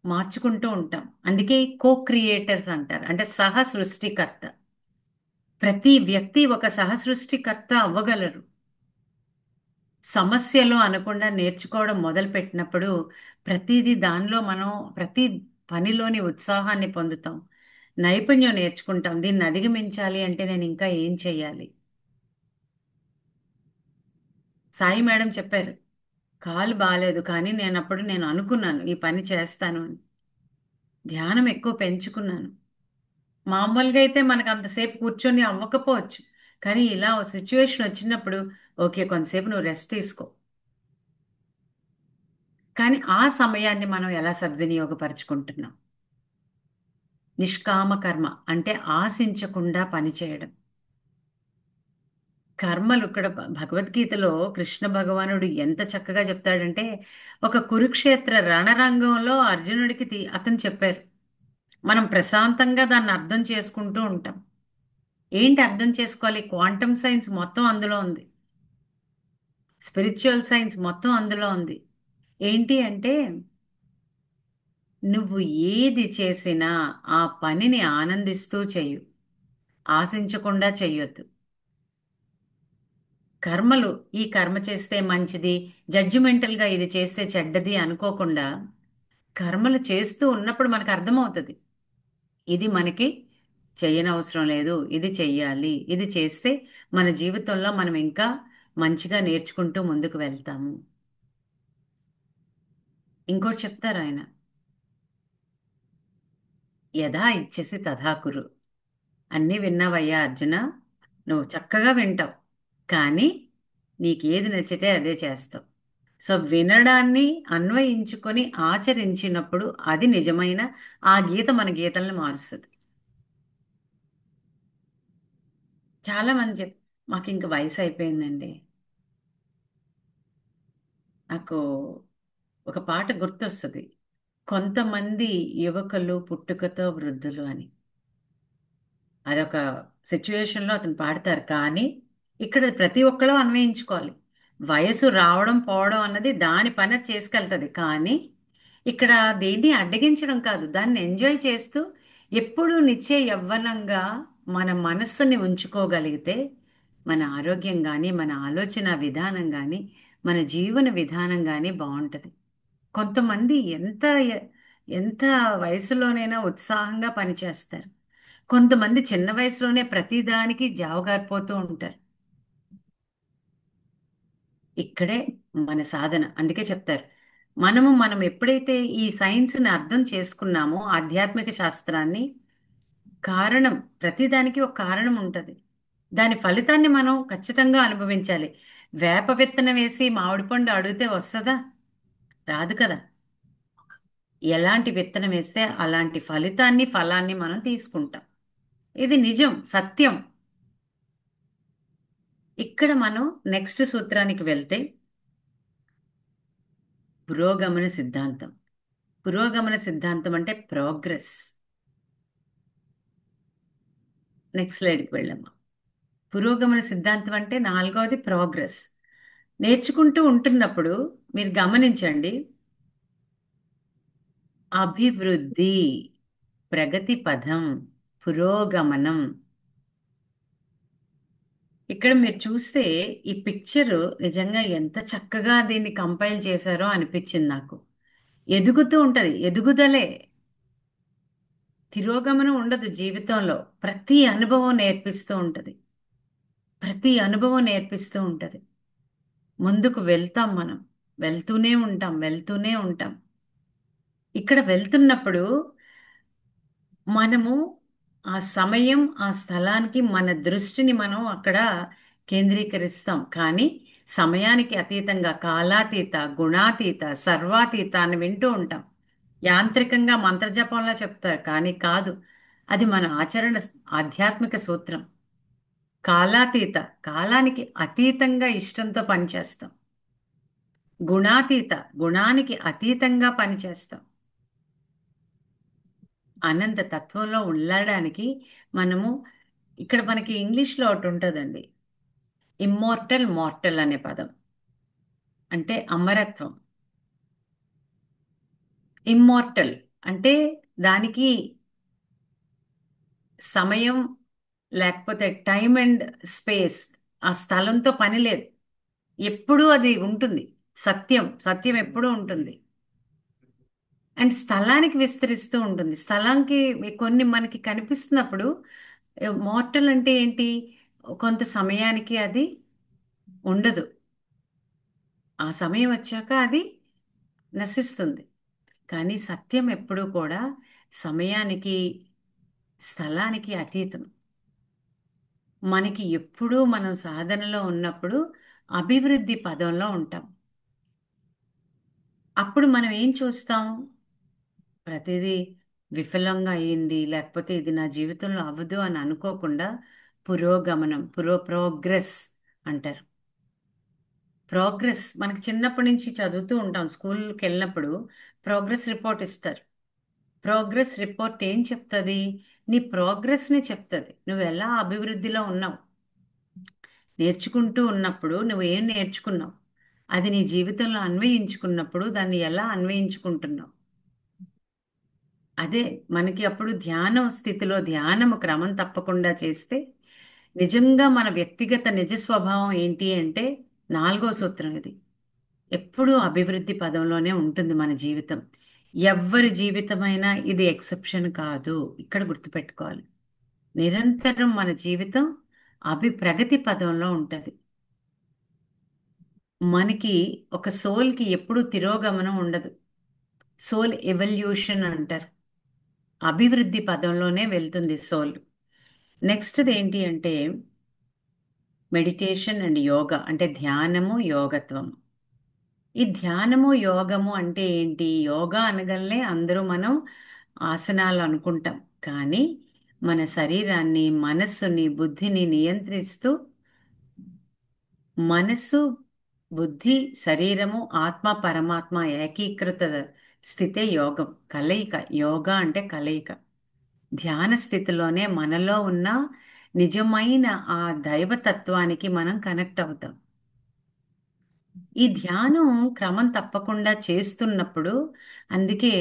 మార్చుకుంటూ ఉంటాం. అందుకే కో క్రియేటర్స్ అంటారు, అంటే సహ సృష్టికర్త. ప్రతి వ్యక్తి ఒక సహ సృష్టికర్త అవ్వగలరు. సమస్యలు అనకుండా నేర్చుకోవడం మొదలుపెట్టినప్పుడు ప్రతిదీ దానిలో మనం ప్రతి పనిలోని ఉత్సాహాన్ని పొందుతాం. నైపుణ్యం నేర్చుకుంటాం. దీన్ని అధిగమించాలి అంటే నేను ఇంకా ఏం చెయ్యాలి. సాయి మేడం చెప్పారు, కాలు బాలేదు కానీ నేను అనుకున్నాను ఈ పని చేస్తాను అని. ధ్యానం ఎక్కువ పెంచుకున్నాను. మామూలుగా అయితే మనకు అంతసేపు కూర్చొని అవ్వకపోవచ్చు. కానీ ఇలా ఓ సిచ్యువేషన్ వచ్చినప్పుడు ఓకే, కొంతసేపు నువ్వు రెస్ట్ తీసుకో. కానీ ఆ సమయాన్ని మనం ఎలా సద్వినియోగపరుచుకుంటున్నాం. నిష్కామ కర్మ అంటే ఆశించకుండా పనిచేయడం. కర్మలు ఇక్కడ భగవద్గీతలో కృష్ణ భగవానుడు ఎంత చక్కగా చెప్తాడంటే, ఒక కురుక్షేత్ర రణరంగంలో అర్జునుడికి అతను చెప్పారు. మనం ప్రశాంతంగా దాన్ని అర్థం చేసుకుంటూ ఉంటాం. ఏంటి అర్థం చేసుకోవాలి? క్వాంటమ్ సైన్స్ మొత్తం అందులో ఉంది. స్పిరిచువల్ సైన్స్ మొత్తం అందులో ఉంది. ఏంటి అంటే, నువ్వు ఏది చేసినా ఆ పనిని ఆనందిస్తూ చెయ్యు, ఆశించకుండా చెయ్యొద్దు. కర్మలు, ఈ కర్మ చేస్తే మంచిది, జడ్జిమెంటల్గా ఇది చేస్తే చెడ్డది అనుకోకుండా కర్మలు చేస్తూ ఉన్నప్పుడు మనకు అర్థమవుతుంది, ఇది మనకి చెయ్యనవసరం లేదు, ఇది చెయ్యాలి, ఇది చేస్తే మన జీవితంలో మనం ఇంకా మంచిగా నేర్చుకుంటూ ముందుకు వెళ్తాము. ఇంకోటి చెప్తారు ఆయన, యథా ఇచ్చేసి తథాకురు. అన్నీ విన్నావయ్యా అర్జున, నువ్వు చక్కగా వింటావు, కానీ నీకేది నచ్చితే అదే చేస్తావు. సో వినడాన్ని అన్వయించుకొని ఆచరించినప్పుడు అది నిజమైన ఆ గీత మన గీతల్ని మారుస్తుంది. చాలా మంది మాకు ఇంక వయసు అయిపోయిందండి. నాకు ఒక పాట గుర్తొస్తుంది, కొంతమంది యువకులు పుట్టుకతో వృద్ధులు అని. అదొక సిచ్యువేషన్లో అతను పాడతారు, కానీ ఇక్కడ ప్రతి ఒక్కరూ అన్వయించుకోవాలి. వయసు రావడం పోవడం అన్నది దాని పని అది చేసుకెళ్తుంది, కానీ ఇక్కడ దేన్ని అడ్డగించడం కాదు, దాన్ని ఎంజాయ్ చేస్తూ ఎప్పుడూ నిత్య యవ్వనంగా మన మనస్సుని ఉంచుకోగలిగితే మన ఆరోగ్యం కానీ, మన ఆలోచన విధానం కానీ, మన జీవన విధానం కానీ బాగుంటుంది. కొంతమంది ఎంత వయసులోనైనా ఉత్సాహంగా పనిచేస్తారు. కొంతమంది చిన్న వయసులోనే ప్రతిదానికి జావగారిపోతూ ఉంటారు. ఇక్కడే మన సాధన. అందుకే చెప్తారు, మనం ఎప్పుడైతే ఈ సైన్స్ని అర్థం చేసుకున్నామో, ఆధ్యాత్మిక శాస్త్రాన్ని, కారణం, ప్రతిదానికి ఒక కారణం ఉంటుంది. దాని ఫలితాన్ని మనం ఖచ్చితంగా అనుభవించాలి. వేప విత్తనం వేసి మామిడి పండు అడిగితే వస్తుందా? రాదు కదా. ఎలాంటి విత్తనం వేస్తే అలాంటి ఫలాన్ని మనం తీసుకుంటాం. ఇది నిజం, సత్యం. ఇక్కడ మనం నెక్స్ట్ సూత్రానికి వెళ్తే, పురోగమన సిద్ధాంతం. పురోగమన సిద్ధాంతం అంటే ప్రోగ్రెస్. నెక్స్ట్ స్లైడ్కి వెళ్ళమ్మా. పురోగమన సిద్ధాంతం అంటే నాలుగవది ప్రోగ్రెస్. నేర్చుకుంటూ ఉంటున్నప్పుడు మీరు గమనించండి, అభివృద్ధి, ప్రగతి పథం, పురోగమనం. ఇక్కడ మీరు చూస్తే ఈ పిక్చరు నిజంగా ఎంత చక్కగా దీన్ని కంపైల్ చేశారో అనిపించింది నాకు. ఎదుగుతూ ఉంటది, ఎదుగుదలే, తిరోగమనం ఉండదు జీవితంలో. ప్రతి అనుభవం నేర్పిస్తూ ఉంటది, ప్రతి అనుభవం నేర్పిస్తూ ఉంటది. ముందుకు వెళ్తాం మనం, వెళ్తూనే ఉంటాం, వెళ్తూనే ఉంటాం. ఇక్కడ వెళ్తున్నప్పుడు మనము ఆ సమయం, ఆ స్థలానికి మన దృష్టిని మనం అక్కడ కేంద్రీకరిస్తాం. కానీ సమయానికి అతీతంగా కాలాతీత, గుణాతీత, సర్వాతీత అని వింటూ ఉంటాం. యాంత్రికంగా మంత్రజపంలా చెప్తారు, కానీ కాదు. అది మన ఆచరణ ఆధ్యాత్మిక సూత్రం. కాలాతీత, కాలానికి అతీతంగా ఇష్టంతో పనిచేస్తాం. గుణాతీత, గుణానికి అతీతంగా పనిచేస్తాం. అనంత తత్వంలో ఉండడానికి మనము, ఇక్కడ మనకి ఇంగ్లీష్లో ఒకటి ఉంటుందండి, ఇమ్మోర్టల్ మార్టల్ అనే పదం. అంటే అమరత్వం. ఇమ్మోర్టల్ అంటే దానికి సమయం, లేకపోతే టైం అండ్ స్పేస్, ఆ స్థలంతో పని లేదు. ఎప్పుడూ అది ఉంటుంది. సత్యం, సత్యం ఎప్పుడూ ఉంటుంది. అండ్ స్థలానికి విస్తరిస్తూ ఉంటుంది. స్థలానికి కొన్ని మనకి కనిపిస్తున్నప్పుడు, మార్టల్ అంటే ఏంటి? కొంత సమయానికి అది ఉండదు. ఆ సమయం వచ్చాక అది నశిస్తుంది. కానీ సత్యం ఎప్పుడూ కూడా సమయానికి, స్థలానికి అతీతం. మనకి ఎప్పుడూ మనం సాధనలో ఉన్నప్పుడు అభివృద్ధి పదంలో ఉంటాం. అప్పుడు మనం ఏం చూస్తాం? ప్రతిదీ విఫలంగా అయ్యింది, లేకపోతే ఇది నా జీవితంలో అవ్వదు అని అనుకోకుండా పురోగమనం, ప్రోగ్రెస్ అంటారు. ప్రోగ్రెస్ మనకి చిన్నప్పటి నుంచి చదువుతూ ఉంటాం. స్కూల్కి వెళ్ళినప్పుడు ప్రోగ్రెస్ రిపోర్ట్ ఇస్తారు. ప్రోగ్రెస్ రిపోర్ట్ ఏం చెప్తుంది? నీ ప్రోగ్రెస్ని చెప్తుంది. నువ్వు ఎలా అభివృద్ధిలో ఉన్నావు. నేర్చుకుంటూ ఉన్నప్పుడు నువ్వు ఏం నేర్చుకున్నావు, అది నీ జీవితంలో అన్వయించుకున్నప్పుడు దాన్ని ఎలా అన్వయించుకుంటున్నావు. అదే మనకి అప్పుడు ధ్యానం స్థితిలో, ధ్యానము క్రమం తప్పకుండా చేస్తే నిజంగా మన వ్యక్తిగత నిజ స్వభావం ఏంటి అంటే నాలుగో సూత్రం ఇది. ఎప్పుడూ అభివృద్ధి పదంలోనే ఉంటుంది మన జీవితం. ఎవ్వరి జీవితమైనా ఇది ఎక్సెప్షన్ కాదు. ఇక్కడ గుర్తుపెట్టుకోవాలి. నిరంతరం మన జీవితం ప్రగతి పదంలో ఉంటుంది. మనకి ఒక సోల్కి ఎప్పుడూ తిరోగమనం ఉండదు. సోల్ ఎవల్యూషన్ అంటారు. అభివృద్ధి పదంలోనే వెళ్తుంది సోల్. నెక్స్ట్ది ఏంటి అంటే మెడిటేషన్ అండ్ యోగా, అంటే ధ్యానము, యోగత్వం. ఈ ధ్యానము, యోగము అంటే ఏంటి? యోగా అనగానే అందరూ మనం ఆసనాలు అనుకుంటాం. కానీ మన శరీరాన్ని, మనస్సుని, బుద్ధిని నియంత్రిస్తూ, మనస్సు, బుద్ధి, శరీరము, ఆత్మ, పరమాత్మ ఏకీకృత స్థితే యోగం. కలయిక. యోగా అంటే కలయిక. ధ్యాన స్థితిలోనే మనలో ఉన్న నిజమైన ఆ దైవతత్వానికి మనం కనెక్ట్ అవుతాం. ఈ ధ్యానం క్రమం తప్పకుండా చేస్తున్నప్పుడు, అందుకే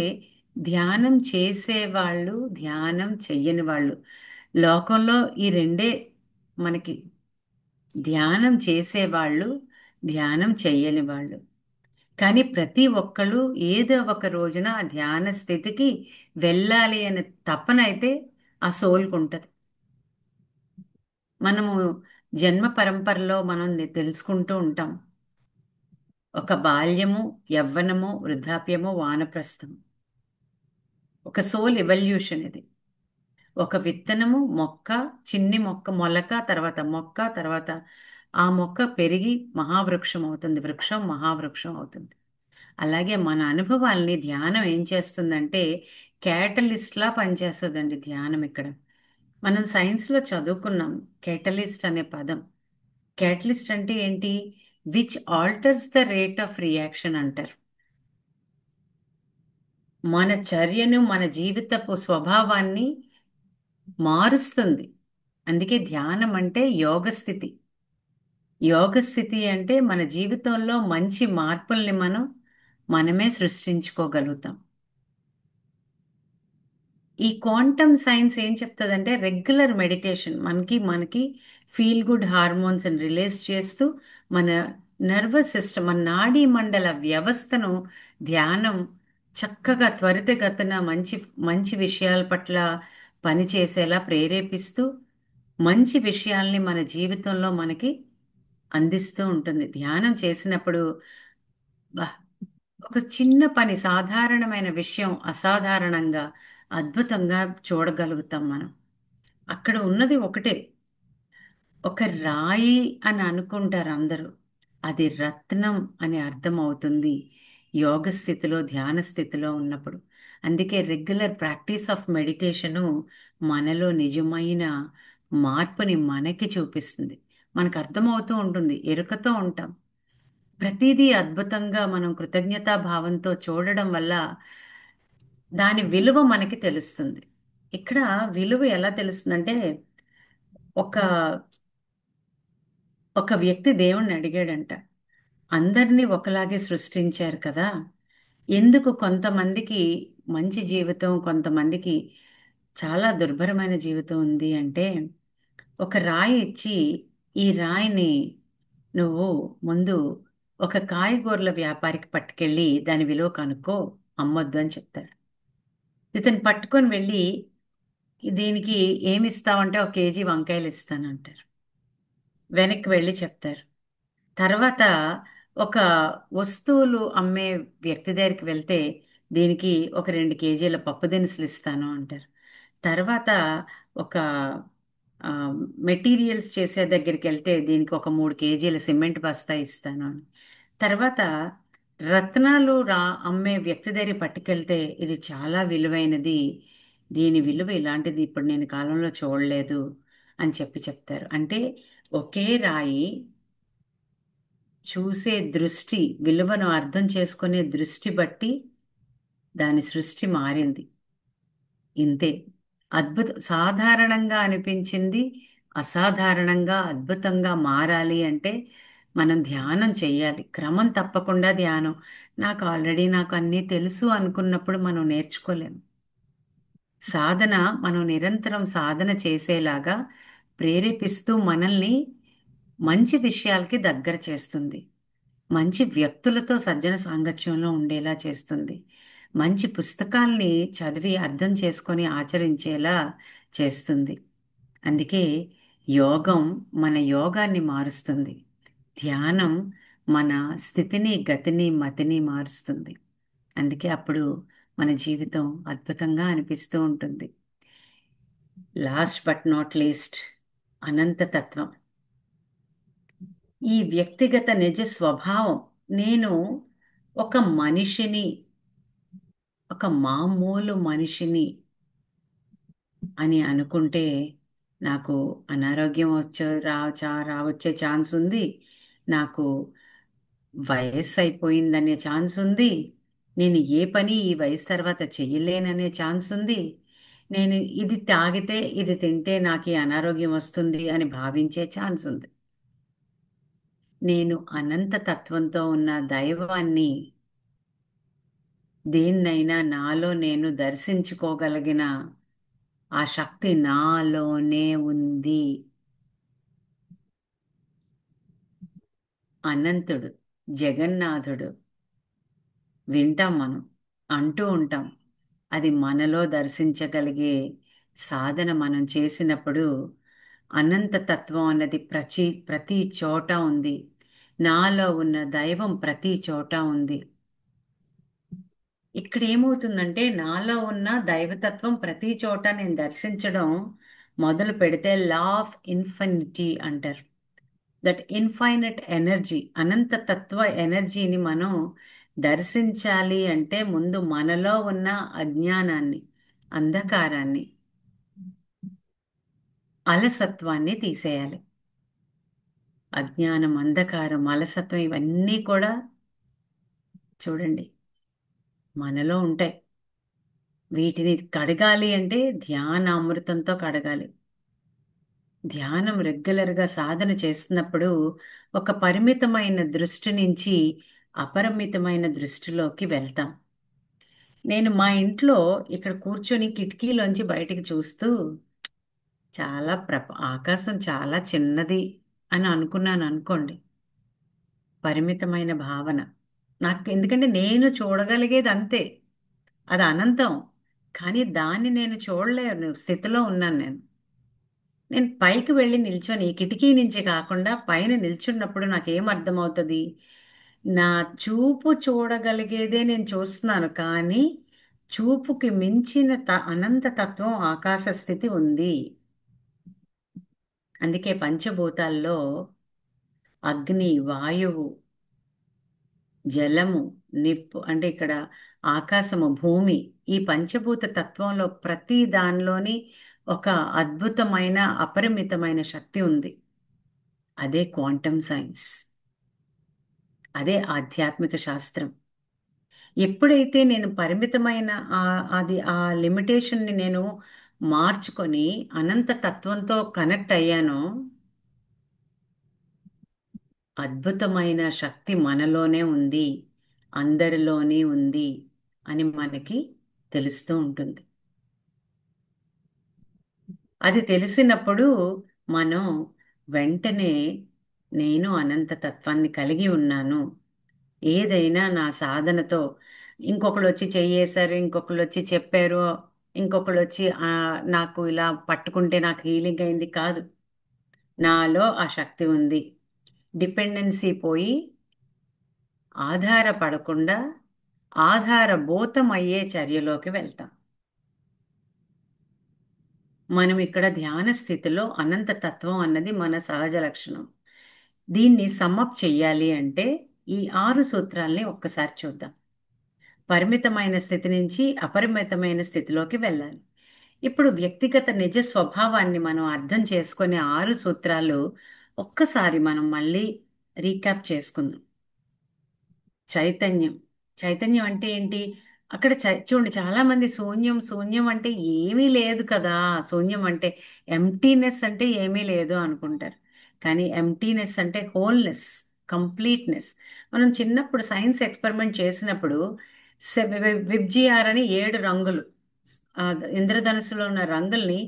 ధ్యానం చేసేవాళ్ళు, ధ్యానం చెయ్యని వాళ్ళు, లోకంలో ఈ రెండే మనకి. ధ్యానం చేసేవాళ్ళు, ధ్యానం చెయ్యని వాళ్ళు. కానీ ప్రతి ఒక్కళ్ళు ఏదో ఒక రోజున ఆ ధ్యాన స్థితికి వెళ్ళాలి అనే తపన అయితే ఆ సోల్కు ఉంటుంది. మనము జన్మ పరంపరలో మనం తెలుసుకుంటూ ఉంటాం. ఒక బాల్యము, యవ్వనము, వృద్ధాప్యము, వానప్రస్థం. ఒక సోల్ ఎవల్యూషన్ ఇది. ఒక విత్తనము, మొక్క, చిన్ని మొక్క, మొలక, తర్వాత మొక్క, తర్వాత ఆ మొక్క పెరిగి మహావృక్షం అవుతుంది. వృక్షం మహావృక్షం అవుతుంది. అలాగే మన అనుభవాల్ని ధ్యానం ఏం చేస్తుందంటే క్యాటలిస్ట్లా పనిచేస్తుందండి ధ్యానం. ఇక్కడ మనం సైన్స్లో చదువుకున్నాం కేటలిస్ట్ అనే పదం. క్యాటలిస్ట్ అంటే ఏంటి? Which altars the rate of reaction అంటారు. మన చర్యను, మన జీవితపు స్వభావాన్ని మారుస్తుంది. అందుకే ధ్యానం అంటే యోగ స్థితి. యోగ స్థితి అంటే మన జీవితంలో మంచి మార్పుల్ని మనమే సృష్టించుకోగలుగుతాం. ఈ క్వాంటమ్ సైన్స్ ఏం చెప్తుందంటే రెగ్యులర్ మెడిటేషన్ మనకి ఫీల్ గుడ్ హార్మోన్స్ రిలీజ్ చేస్తూ మన నర్వస్ సిస్టమ్, మన నాడీ మండల వ్యవస్థను ధ్యానం చక్కగా త్వరితగతిన మంచి మంచి విషయాల పట్ల పనిచేసేలా ప్రేరేపిస్తూ మంచి విషయాల్ని మన జీవితంలో మనకి అందిస్తూ ఉంటుంది. ధ్యానం చేసినప్పుడు బా ఒక చిన్న పని, సాధారణమైన విషయం అసాధారణంగా అద్భుతంగా చూడగలుగుతాం మనం. అక్కడ ఉన్నది ఒకటే, ఒక రాయి అని అనుకుంటారు అందరూ. అది రత్నం అని అర్థం అవుతుంది యోగ స్థితిలో, ధ్యాన స్థితిలో ఉన్నప్పుడు. అందుకే రెగ్యులర్ ప్రాక్టీస్ ఆఫ్ మెడిటేషను మనలో నిజమైన మార్పుని మనకి చూపిస్తుంది. మనకు అర్థమవుతూ ఉంటుంది, ఎరుకతో ఉంటాం. ప్రతిదీ అద్భుతంగా మనం కృతజ్ఞతా భావంతో చూడడం వల్ల దాని విలువ మనకి తెలుస్తుంది. ఇక్కడ విలువ ఎలా తెలుస్తుందంటే, ఒక ఒక వ్యక్తి దేవుణ్ణి అడిగాడంట. అందరినీ ఒకలాగే సృష్టించారు కదా, ఎందుకు కొంతమందికి మంచి జీవితం, కొంతమందికి చాలా దుర్భరమైన జీవితం ఉంది అంటే, ఒక రాయి ఇచ్చి ఈ రాయిని నువ్వు ముందు ఒక కాయగూరల వ్యాపారికి పట్టుకెళ్ళి దాని విలువ కనుక్కో, అమ్మొద్దు అని చెప్తాడు. ఇతను పట్టుకొని వెళ్ళి దీనికి ఏమి ఇస్తావంటే ఒక కేజీ వంకాయలు ఇస్తానంటారు. వెనక్కి వెళ్ళి చెప్తారు. తర్వాత ఒక వస్తువులు అమ్మే వ్యక్తి దగ్గరికి వెళ్తే దీనికి ఒక 2 కేజీల పప్పు దినుసులు ఇస్తాను అంటారు. తర్వాత ఒక మెటీరియల్స్ చేసే దగ్గరికి వెళ్తే దీనికి ఒక 3 కేజీల సిమెంట్ బస్తా ఇస్తాను అని. తర్వాత రత్నాలు అమ్మే వ్యక్తి దగ్గర పట్టుకెళ్తే ఇది చాలా విలువైనది, దీని విలువ ఇలాంటిది ఇప్పుడు నేను కాలంలో చూడలేదు అని చెప్తారు. అంటే ఒకే రాయి చూసే దృష్టి, విలువను అర్థం చేసుకునే దృష్టి బట్టి దాని సృష్టి మారింది. ఇంతే. సాధారణంగా అనిపించింది అసాధారణంగా అద్భుతంగా మారాలి అంటే మనం ధ్యానం చెయ్యాలి. క్రమం తప్పకుండా ధ్యానం. నాకు అన్నీ తెలుసు అనుకున్నప్పుడు మనం నేర్చుకోలేము. సాధన, మనం నిరంతరం సాధన చేసేలాగా ప్రేరేపిస్తూ మనల్ని మంచి విషయాలకి దగ్గర చేస్తుంది. మంచి వ్యక్తులతో సజ్జన సాంగత్యంలో ఉండేలా చేస్తుంది. మంచి పుస్తకాల్ని చదివి అర్థం చేసుకొని ఆచరించేలా చేస్తుంది. అందుకే యోగం మన యోగాన్ని మారుస్తుంది. ధ్యానం మన స్థితిని, గతిని, మతిని మారుస్తుంది. అందుకే అప్పుడు మన జీవితం అద్భుతంగా అనిపిస్తూ ఉంటుంది. లాస్ట్ బట్ నాట్ లీస్ట్, అనంతతత్వం. ఈ వ్యక్తిగత నిజ స్వభావం. నేను ఒక మనిషిని, ఒక మామూలు మనిషిని అని అనుకుంటే నాకు అనారోగ్యం రావచ్చే ఛాన్స్ ఉంది. నాకు వయస్సు అయిపోయిందనే ఛాన్స్ ఉంది. నేను ఏ పని ఈ వయసు తర్వాత చెయ్యలేననే ఛాన్స్ ఉంది. నేను ఇది తాగితే, ఇది తింటే నాకు ఈ అనారోగ్యం వస్తుంది అని భావించే ఛాన్స్ ఉంది. నేను అనంత తత్వంతో ఉన్న దైవాన్ని, దేన్నైనా నాలో నేను దర్శించుకోగలిగిన ఆ శక్తి నాలోనే ఉంది. అనంతుడు, జగన్నాథుడు వింటాం మనం, అంటూ ఉంటాం. అది మనలో దర్శించగలిగే సాధన మనం చేసినప్పుడు అనంత తత్వం అన్నది ప్రతి చోట ఉంది. నాలో ఉన్న దైవం ప్రతి చోట ఉంది. ఇక్కడ ఏమవుతుందంటే, నాలో ఉన్న దైవతత్వం ప్రతి చోట నేను దర్శించడం మొదలు పెడితే లా ఆఫ్ ఇన్ఫినిటీ అంటారు. దట్ ఇన్ఫైనట్ ఎనర్జీ, అనంత తత్వ ఎనర్జీని మనం దర్శించాలి అంటే ముందు మనలో ఉన్న అజ్ఞానాన్ని, అంధకారాన్ని, అలసత్వాన్ని తీసేయాలి. అజ్ఞానం, అంధకారం, అలసత్వం ఇవన్నీ కూడా చూడండి మనలో ఉంటాయి. వీటిని కడగాలి అంటే ధ్యాన అమృతంతో కడగాలి. ధ్యానం రెగ్యులర్గా సాధన చేస్తున్నప్పుడు ఒక పరిమితమైన దృష్టి నుంచి అపరిమితమైన దృష్టిలోకి వెళ్తాం. నేను మా ఇంట్లో ఇక్కడ కూర్చొని కిటికీలోంచి బయటికి చూస్తూ ఆకాశం చాలా చిన్నది అని అనుకున్నాను అనుకోండి. పరిమితమైన భావన. నాకు ఎందుకంటే నేను చూడగలిగేది అంతే. అది అనంతం. కానీ దాన్ని నేను చూడలేను స్థితిలో ఉన్నాను నేను. నేను పైకి వెళ్ళి నిల్చొని కిటికీ నుంచి కాకుండా పైన నిల్చున్నప్పుడు నాకేం అర్థమవుతుంది? నా చూపు చూడగలిగేదే నేను చూస్తున్నాను. కానీ చూపుకి మించిన అనంత తత్వం ఆకాశ స్థితి ఉంది. అందుకే పంచభూతాల్లో అగ్ని, వాయువు, జలము, నిప్పు అంటే ఇక్కడ ఆకాశము, భూమి, ఈ పంచభూత తత్వంలో ప్రతి దానిలోని ఒక అద్భుతమైన అపరిమితమైన శక్తి ఉంది. అదే క్వాంటమ్ సైన్స్. అదే ఆధ్యాత్మిక శాస్త్రం. ఎప్పుడైతే నేను పరిమితమైన ఆ లిమిటేషన్ని నేను మార్చుకొని అనంత తత్వంతో కనెక్ట్ అయ్యానో, అద్భుతమైన శక్తి మనలోనే ఉంది, అందరిలోనే ఉంది అని మనకి తెలుస్తూ ఉంటుంది. అది తెలిసినప్పుడు మనం వెంటనే నేను అనంత తత్వాన్ని కలిగి ఉన్నాను. ఏదైనా నా సాధనతో ఇంకొకళ్ళు వచ్చి చెయ్యేశారు, ఇంకొకళ్ళు వచ్చి చెప్పారు, ఇంకొకళ్ళు వచ్చి నాకు ఇలా పట్టుకుంటే నాకు హీలింగ్ అయింది కాదు. నాలో ఆ శక్తి ఉంది. డిపెండెన్సీ పోయి ఆధారపడకుండా ఆధారభూతమయ్యే చర్యలోకి వెళ్తాం. మనం ఇక్కడ ధ్యాన స్థితిలో అనంత తత్వం అన్నది మన సహజ లక్షణం. దీన్ని సమ్మప్ చెయ్యాలి అంటే ఈ 6 సూత్రాల్ని ఒక్కసారి చూద్దాం. పరిమితమైన స్థితి నుంచి అపరిమితమైన స్థితిలోకి వెళ్ళాలి. ఇప్పుడు వ్యక్తిగత నిజ స్వభావాన్ని మనం అర్థం చేసుకునే 6 సూత్రాలు ఒక్కసారి మనం మళ్ళీ రీక్యాప్ చేసుకుందాం. చైతన్యం. చైతన్యం అంటే ఏంటి? అక్కడ చూడండి, చాలా మంది శూన్యం శూన్యం అంటే ఏమీ లేదు కదా, శూన్యం అంటే ఎంటీనెస్ అంటే ఏమీ లేదు అనుకుంటారు. కానీ ఎంటీనెస్ అంటే హోల్నెస్, కంప్లీట్నెస్. మనం చిన్నప్పుడు సైన్స్ ఎక్స్పెరిమెంట్ చేసినప్పుడు విబ్జిఆర్ అని 7 రంగులు, ఆ, ఇంద్రధనుస్సులో ఉన్న రంగుల్ని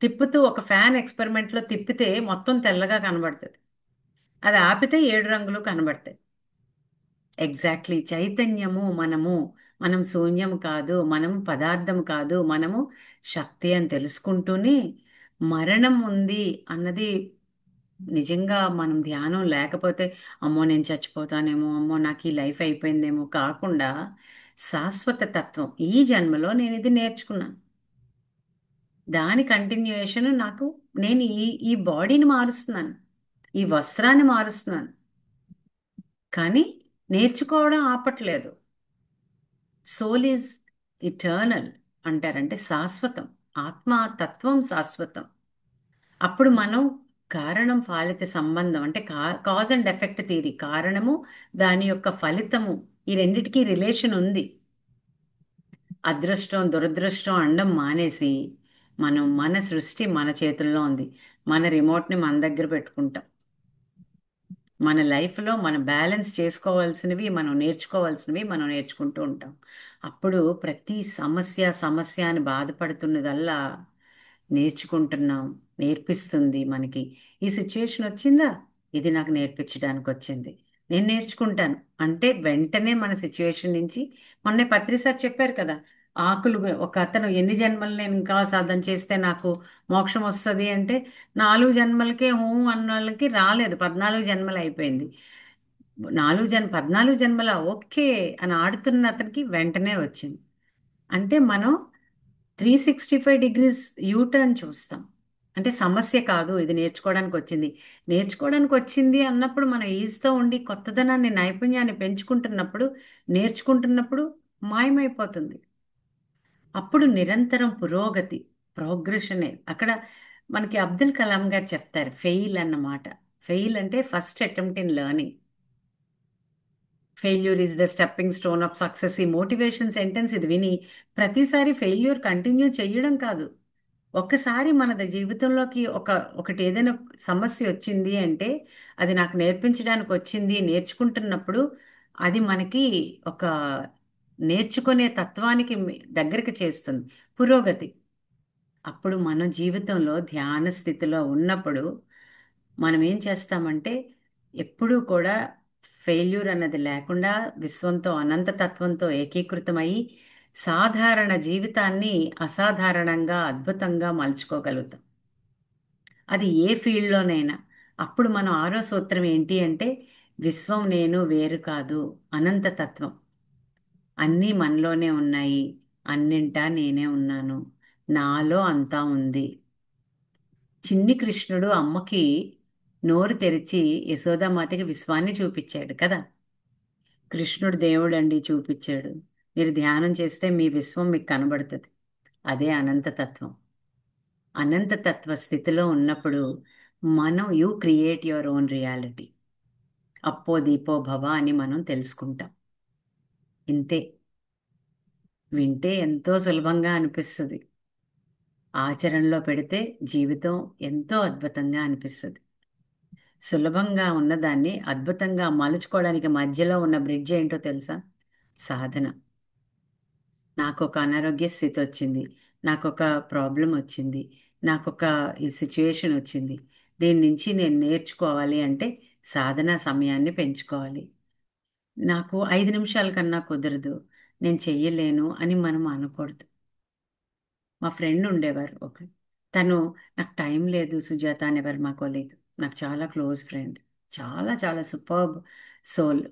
తిప్పుతూ ఒక ఫ్యాన్ ఎక్స్పెరిమెంట్లో తిప్పితే మొత్తం తెల్లగా కనబడుతుంది. అది ఆపితే 7 రంగులు కనబడతాయి. ఎగ్జాక్ట్లీ. చైతన్యము మనం శూన్యం కాదు, మనం పదార్థం కాదు, మనము శక్తి అని తెలుసుకుంటూనే మరణం ఉంది అన్నది నిజంగా మనం ధ్యానం లేకపోతే అమ్మో నేను చచ్చిపోతానేమో, అమ్మో నాకు ఈ లైఫ్ అయిపోయిందేమో కాకుండా శాశ్వత తత్వం. ఈ జన్మలో నేను ఇది నేర్చుకున్నాను, దాని కంటిన్యూయేషన్ నాకు. నేను ఈ బాడీని మారుస్తున్నాను, ఈ వస్త్రాన్ని మారుస్తున్నాను, కానీ నేర్చుకోవడం ఆపట్లేదు. సోల్ ఈజ్ ఇటర్నల్ అంటారంటే శాశ్వతం. ఆత్మతత్వం శాశ్వతం. అప్పుడు మనం కారణం ఫలిత సంబంధం అంటే కాజ్ అండ్ ఎఫెక్ట్ థియరీ, కారణము దాని యొక్క ఫలితము, ఈ రెండిటికి రిలేషన్ ఉంది. అదృష్టం దురదృష్టం అండం మానేసి మన సృష్టి మన చేతుల్లో ఉంది. మన రిమోట్ని మన దగ్గర పెట్టుకుంటాం. మన లైఫ్లో మనం బ్యాలెన్స్ చేసుకోవాల్సినవి మనం నేర్చుకోవాల్సినవి మనం నేర్చుకుంటూ ఉంటాం. అప్పుడు ప్రతి సమస్య అని బాధపడుతున్నదల్లా నేర్చుకుంటున్నాం, నేర్పిస్తుంది మనకి. ఈ సిచ్యుయేషన్ వచ్చిందా, ఇది నాకు నేర్పించడానికి వచ్చింది, నేను నేర్చుకుంటాను అంటే వెంటనే మన సిచ్యుయేషన్ నుంచి. మొన్నే పత్రి సార్ చెప్పారు కదా, ఒక అతను ఎన్ని జన్మలు నేను ఇంకా సాధన చేస్తే నాకు మోక్షం వస్తుంది అంటే 4 జన్మలకే అన్న వాళ్ళకి రాలేదు, 14 జన్మలు అయిపోయింది. 14 జన్మల ఓకే అని ఆడుతున్న అతనికి వెంటనే వచ్చింది. అంటే మనం 365 డిగ్రీస్ యూటర్న్ చూస్తాం. అంటే సమస్య కాదు, ఇది నేర్చుకోవడానికి వచ్చింది. నేర్చుకోవడానికి వచ్చింది అన్నప్పుడు మనం ఈజీతో ఉండి కొత్తదనాన్ని నైపుణ్యాన్ని పెంచుకుంటున్నప్పుడు, నేర్చుకుంటున్నప్పుడు మాయమైపోతుంది. అప్పుడు నిరంతరం పురోగతి, ప్రోగ్రెషనే అక్కడ. మనకి అబ్దుల్ కలాం గారు చెప్తారు ఫెయిల్ అన్నమాట. ఫెయిల్ అంటే first attempt in learning. Failure is the stepping stone of success. ఈ మోటివేషన్ సెంటెన్స్ ఇది విని ప్రతిసారి ఫెయిల్యూర్ కంటిన్యూ చెయ్యడం కాదు, ఒక్కసారి మన జీవితంలోకి ఒకటి ఏదైనా సమస్య వచ్చింది అంటే అది నాకు నేర్పించడానికి వచ్చింది నేర్చుకుంటున్నప్పుడు అది మనకి ఒక నేర్చుకునే తత్వానికి దగ్గరికి చేస్తుంది, పురోగతి. అప్పుడు మన జీవితంలో ధ్యాన స్థితిలో ఉన్నప్పుడు మనం ఏం చేస్తామంటే ఎప్పుడూ కూడా ఫెయిల్యూర్ అన్నది లేకుండా విశ్వంతో అనంత తత్వంతో ఏకీకృతమై సాధారణ జీవితాన్ని అసాధారణంగా అద్భుతంగా మలుచుకోగలుగుతాం. అది ఏ ఫీల్డ్లోనైనా. అప్పుడు మనం ఆరో సూత్రం ఏంటి అంటే విశ్వం నేను వేరు కాదు, అనంత తత్వం. అన్నీ మనలోనే ఉన్నాయి, అన్నింటా నేనే ఉన్నాను, నాలో అంతా ఉంది. చిన్ని కృష్ణుడు అమ్మకి నోరు తెరిచి యశోదామాతకి విశ్వాన్ని చూపించాడు కదా. కృష్ణుడు దేవుడండి చూపించాడు. మీరు ధ్యానం చేస్తే మీ విశ్వం మీకు కనబడుతుంది. అదే అనంతతత్వం. అనంతతత్వ స్థితిలో ఉన్నప్పుడు మనం you create your own reality. అప్పో దీపో భవ అని మనం తెలుసుకుంటాం. ఇంతే. వింటే ఎంతో సులభంగా అనిపిస్తుంది. ఆచరణలో పెడితే జీవితం ఎంతో అద్భుతంగా అనిపిస్తుంది. సులభంగా ఉన్నదాన్ని అద్భుతంగా మలుచుకోవడానికి మధ్యలో ఉన్న బ్రిడ్జ్ ఏంటో తెలుసా? సాధన. నాకు ఒక అనారోగ్య స్థితి వచ్చింది, నాకు ఒక ప్రాబ్లం వచ్చింది, నాకు ఒక ఈ సిచ్యువేషన్ వచ్చింది. దీని నుంచి నేను నేర్చుకోవాలి అంటే సాధన సమయాన్ని పెంచుకోవాలి. నాకు 5 నిమిషాల కన్నా కుదరదు, నేను చెయ్యలేను అని మనం అనకూడదు. మా ఫ్రెండ్ ఉండేవారు ఒక, తను నాకు టైం లేదు సుజాత అని ఎవరు మాకో లేదు, నాకు చాలా క్లోజ్ ఫ్రెండ్, చాలా చాలా సూపర్బ్ సోల్.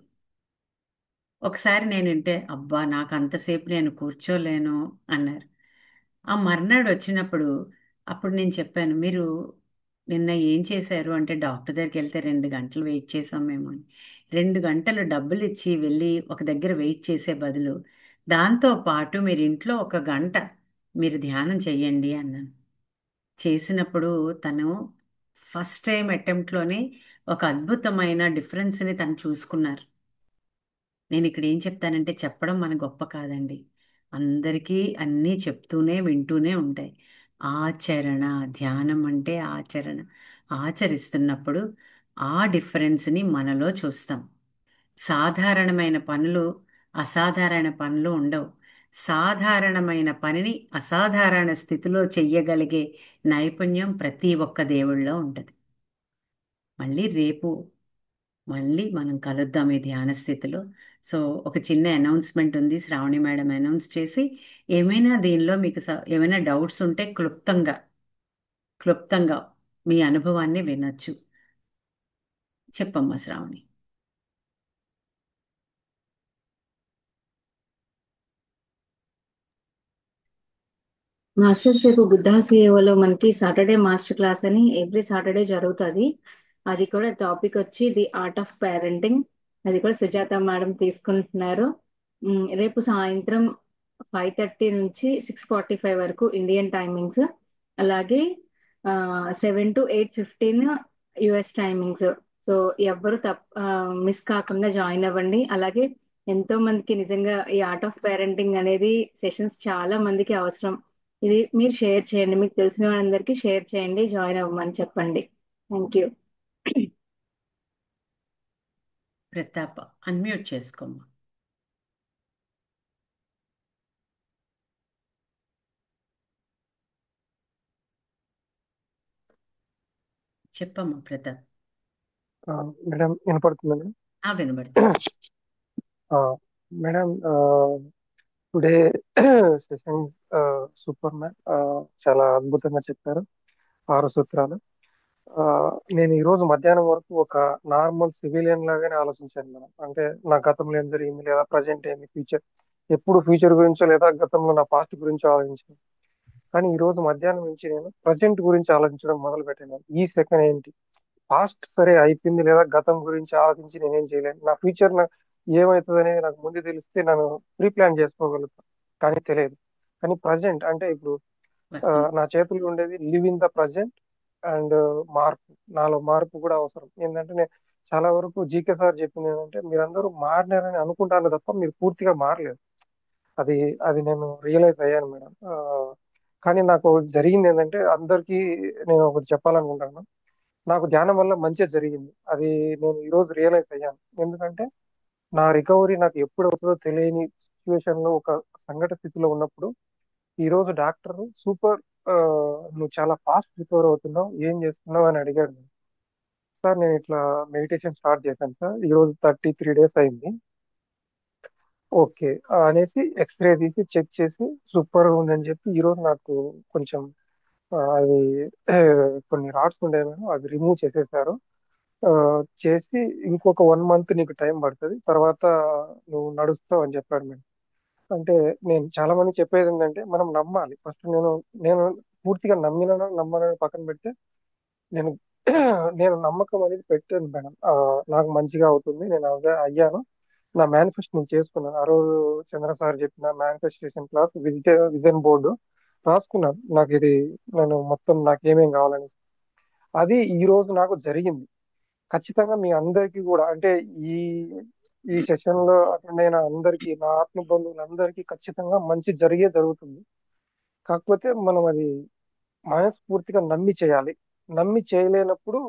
ఒకసారి నేను వింటే అబ్బా నాకు అంతసేపు నేను కూర్చోలేను అన్నారు. ఆ మర్నాడు వచ్చినప్పుడు అప్పుడు నేను చెప్పాను, మీరు నిన్న ఏం చేశారు అంటే డాక్టర్ దగ్గరికి వెళ్తే 2 గంటలు వెయిట్ చేసాం మేము అని. 2 గంటలు డబ్బులు ఇచ్చి వెళ్ళి ఒక దగ్గర వెయిట్ చేసే బదులు దాంతో పాటు మీరు ఇంట్లో 1 గంట మీరు ధ్యానం చెయ్యండి అన్నాను. చేసినప్పుడు తను ఫస్ట్ టైం అటెంప్ట్లోనే ఒక అద్భుతమైన డిఫరెన్స్ని తను చూసుకున్నారు. నేను ఇక్కడ ఏం చెప్తానంటే చెప్పడం మన గొప్ప కాదండి. అందరికీ అన్నీ చెప్తూనే వింటూనే ఉంటాయి. ఆచరణ, ధ్యానం అంటే ఆచరణ. ఆచరిస్తున్నప్పుడు ఆ డిఫరెన్స్ని మనలో చూస్తాం. సాధారణమైన పనులు, అసాధారణ పనులు ఉండవు. సాధారణమైన పనిని అసాధారణ స్థితిలో చెయ్యగలిగే నైపుణ్యం ప్రతి ఒక్క దేవుళ్ళలో ఉంటుంది. మళ్ళీ రేపు మళ్ళీ మనం కలుద్దాం ఈ ధ్యాన స్థితిలో. సో ఒక చిన్న అనౌన్స్మెంట్ ఉంది, శ్రావణి మేడం అనౌన్స్ చేసి ఏమైనా దీనిలో మీకు ఏమైనా డౌట్స్ ఉంటే క్లుప్తంగా క్లుప్తంగా మీ అనుభవాన్ని వినొచ్చు. చెప్పమ్మా శ్రావణి. మాస్టర్స్ రేపు బుద్ధా సేవలో మనకి సాటర్డే మాస్టర్ క్లాస్ అని ఎవ్రీ సాటర్డే జరుగుతుంది. అది కూడా టాపిక్ వచ్చి ది ఆర్ట్ ఆఫ్ పేరెంటింగ్. అది కూడా సుజాత మేడం తీసుకుంటున్నారు. రేపు సాయంత్రం 5:30 నుంచి 6:45 వరకు ఇండియన్ టైమింగ్స్. అలాగే 7 to 8:15 యుఎస్ టైమింగ్స్. సో ఎవ్వరు మిస్ కాకుండా జాయిన్ అవ్వండి. అలాగే ఎంతో మందికి నిజంగా ఈ ఆర్ట్ ఆఫ్ పేరెంటింగ్ అనేది సెషన్స్ చాలా మందికి అవసరం. ఇది మీరు షేర్ చేయండి, మీకు తెలిసిన వాళ్ళందరికీ షేర్ చేయండి, జాయిన్ అవ్వమని చెప్పండి. Thank you. ప్రతాప్ అన్మ్యూట్ చేసుకోమ్మా. చెప్పమ్మా ప్రతాప్. ఆ, మేడం వినపడుతుంది. వినబడుతుంది. Madam today session super ma'am, చాలా అద్భుతంగా చెప్పారు 6 సూత్రాలు. ఆ, నేను ఈ రోజు మధ్యాహ్నం వరకు ఒక నార్మల్ సివిలియన్ లాగానే ఆలోచించాను మేడం. అంటే నా గతంలో ఏం జరిగింది లేదా ప్రజెంట్ ఏంది ఫ్యూచర్, ఎప్పుడు ఫ్యూచర్ గురించో లేదా గతంలో నా పాస్ట్ గురించో ఆలోచించాను. కానీ ఈ రోజు మధ్యాహ్నం నుంచి నేను ప్రజెంట్ గురించి ఆలోచించడం మొదలు పెట్టాను. ఈ సెకండ్ ఏంటి, పాస్ట్ సరే అయిపోయింది లేదా గతం గురించి ఆలోచించి నేనేం చేయలేను. నా ఫ్యూచర్ ఏమవుతుంది అనేది నాకు ముందు తెలిస్తే నేను ప్రీ ప్లాన్ చేసుకోగలుగుతాను. కానీ తెలియదు. కానీ ప్రజెంట్ అంటే ఇప్పుడు వర్తమానం. నా చేతుల్లో ఉండేది live in the present. And మార్పు, నాలో మార్పు కూడా అవసరం. ఏంటంటే నేను చాలా వరకు జీకే సార్ చెప్పింది ఏంటంటే మీరందరూ మారినారని అనుకుంటారు తప్ప మీరు పూర్తిగా మారలేదు. అది అది నేను రియలైజ్ అయ్యాను మేడం. కానీ నాకు జరిగింది ఏంటంటే అందరికీ నేను ఒకటి చెప్పాలనుకుంటాను. నాకు ధ్యానం వల్ల మంచిగా జరిగింది. అది నేను ఈరోజు రియలైజ్ అయ్యాను. ఎందుకంటే నా రికవరీ నాకు ఎప్పుడు అవుతుందో తెలియని సిచ్యువేషన్లో ఒక సంఘట స్థితిలో ఉన్నప్పుడు ఈరోజు డాక్టర్ సూపర్, నువ్వు చాలా ఫాస్ట్ రికవర్ అవుతున్నావు, ఏం చేస్తున్నావు అని అడిగాడు. సార్ నేను ఇట్లా మెడిటేషన్ స్టార్ట్ చేశాను సార్, ఈరోజు 33 days అయింది. ఓకే అనేసి ఎక్స్రే తీసి చెక్ చేసి సూపర్ గా ఉందని చెప్పి ఈరోజు నాకు కొంచెం అది కొన్ని రాడ్స్ ఉండే మేడం, అవి రిమూవ్ చేసేసారు. ఆ, చేసి ఇంకొక 1 month నీకు టైం పడుతుంది, తర్వాత నువ్వు నడుస్తావు అని చెప్పాడు మేడం. అంటే నేను చాలా మంది చెప్పేది ఏంటంటే మనం నమ్మాలి ఫస్ట్. నేను పూర్తిగా నమ్మనని పక్కన పెడితే నేను నేను నమ్మకం అనేది పెట్టాను మేడం. నాకు మంచిగా అవుతుంది, నేను అదే అయ్యాను. నా మేనిఫెస్ట్ నేను చేసుకున్నాను. ఆ రోజు చంద్ర సార్ చెప్పిన మేనిఫెస్టేషన్ క్లాస్ విజన్ బోర్డు రాసుకున్నాను. నాకు ఇది, నేను మొత్తం నాకు ఏమేం కావాలని. అది ఈ రోజు నాకు జరిగింది. ఖచ్చితంగా మీ అందరికీ కూడా, అంటే ఈ ఈ సెషన్ లో అటెండ్ అయిన అందరికీ, నా ఆత్మ బంధువులందరికీ ఖచ్చితంగా మంచి జరుగుతుంది. కాకపోతే మనం అది మనస్ఫూర్తిగా నమ్మి చేయాలి. నమ్మి చేయలేనప్పుడు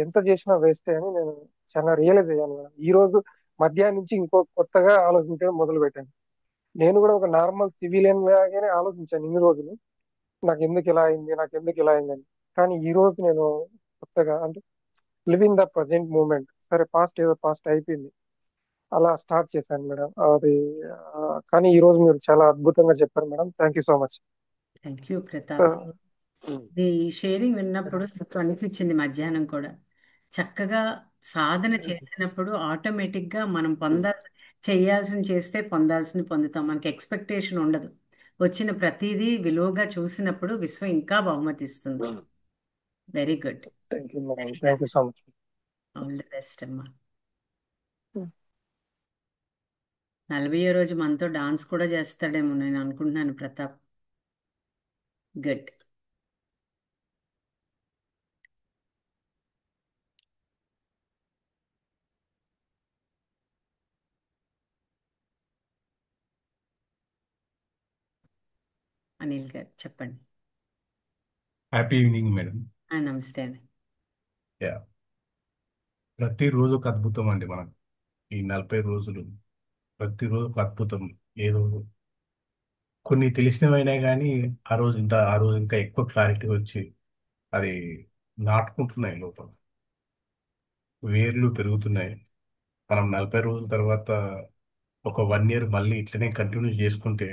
ఎంత చేసినా వేస్ట్ అని నేను చాలా రియలైజ్ అయ్యాను మేడం. ఈ రోజు మధ్యాహ్నం నుంచి ఇంకో కొత్తగా ఆలోచించడం మొదలు పెట్టాను. నేను కూడా ఒక నార్మల్ సివిలియన్ లాగానే ఆలోచించాను ఇన్ని రోజులు. నాకు ఎందుకు ఇలా అయింది అని. కానీ ఈ రోజు నేను కొత్తగా, అంటే లివింగ్ ద ప్రజెంట్ మూమెంట్. సరే పాస్ట్ ఏదో పాస్ట్ అయిపోయింది, అలా స్టార్ట్ చేశాను మేడం. అది కానీ ఈ రోజు మీరు చాలా అద్భుతంగా చెప్పారు madam. Thank you so much. Thank you Pratap. ఈ షేరింగ్ విన్నప్పుడు నాకు అనిపించింది మధ్యాహ్నం కూడా చక్కగా సాధన చేసినప్పుడు ఆటోమేటిక్గా మనం చేయాల్సింది చేస్తే పొందాల్సింది పొందుతాం. మనకి ఎక్స్పెక్టేషన్ ఉండదు. వచ్చిన ప్రతిదీ విలువగా చూసినప్పుడు విశ్వం ఇంకా బహుమతిస్తుంది. Very good. Thank you madam. Thank you so much. All the best అమ్మా. 40వ రోజు మనతో డాన్స్ కూడా చేస్తాడేమో నేను అనుకుంటున్నాను ప్రతాప్. గుడ్. అనిల్ గారు చెప్పండి. Happy evening madam. నమస్తే అండి. యా, ప్రతిరోజు ఒక అద్భుతం అండి. మనకు ఈ 40 రోజులు ప్రతిరోజు ఒక అద్భుతం. ఏదో కొన్ని తెలిసినవైనా కానీ ఆ రోజు ఇంకా ఎక్కువ క్లారిటీ వచ్చి అది నాటుకుంటున్నాయి లోపల, వేర్లు పెరుగుతున్నాయి. మనం 40 రోజుల తర్వాత ఒక 1 year మళ్ళీ ఇట్లనే కంటిన్యూ చేసుకుంటే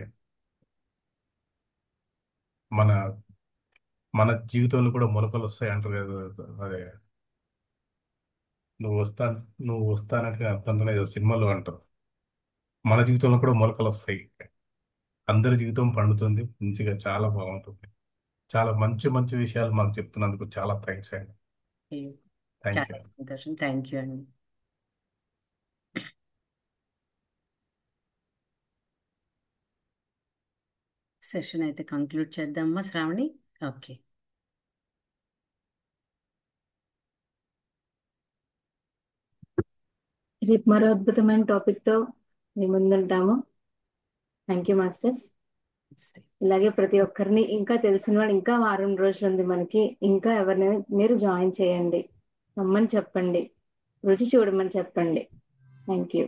మన మన జీవితంలో కూడా మొలకలు వస్తాయి అంటారు కదా. అదే నువ్వు వస్తా నువ్వు వస్తానంటే అర్థం ఏదో సినిమాలో అంటారు. మన జీవితంలో కూడా మొలకలు వస్తాయి, అందరి జీవితం పండుతుంది మంచిగా, చాలా బాగుంటుంది. చాలా మంచి మంచి విషయాలు మాకు చెప్తున్నందుకు చాలా థ్యాంక్స్ అండి. థ్యాంక్ చాలా యూ. సంతోషం. థ్యాంక్ యూ అండి. సెషన్ అయితే కంక్లూడ్ చేద్దామా శ్రావణి? ఓకే. రేపు మరో అద్భుతమైన టాపిక్ తో మీ ముందుంటాము. Thank you masters. ఇలాగే ప్రతి ఒక్కరిని, ఇంకా తెలిసిన వాళ్ళు, ఇంకా వారం రోజులు ఉంది మనకి, ఇంకా ఎవరినైనా మీరు జాయిన్ చేయండి, రమ్మని చెప్పండి, రుచి చూడమని చెప్పండి. Thank you.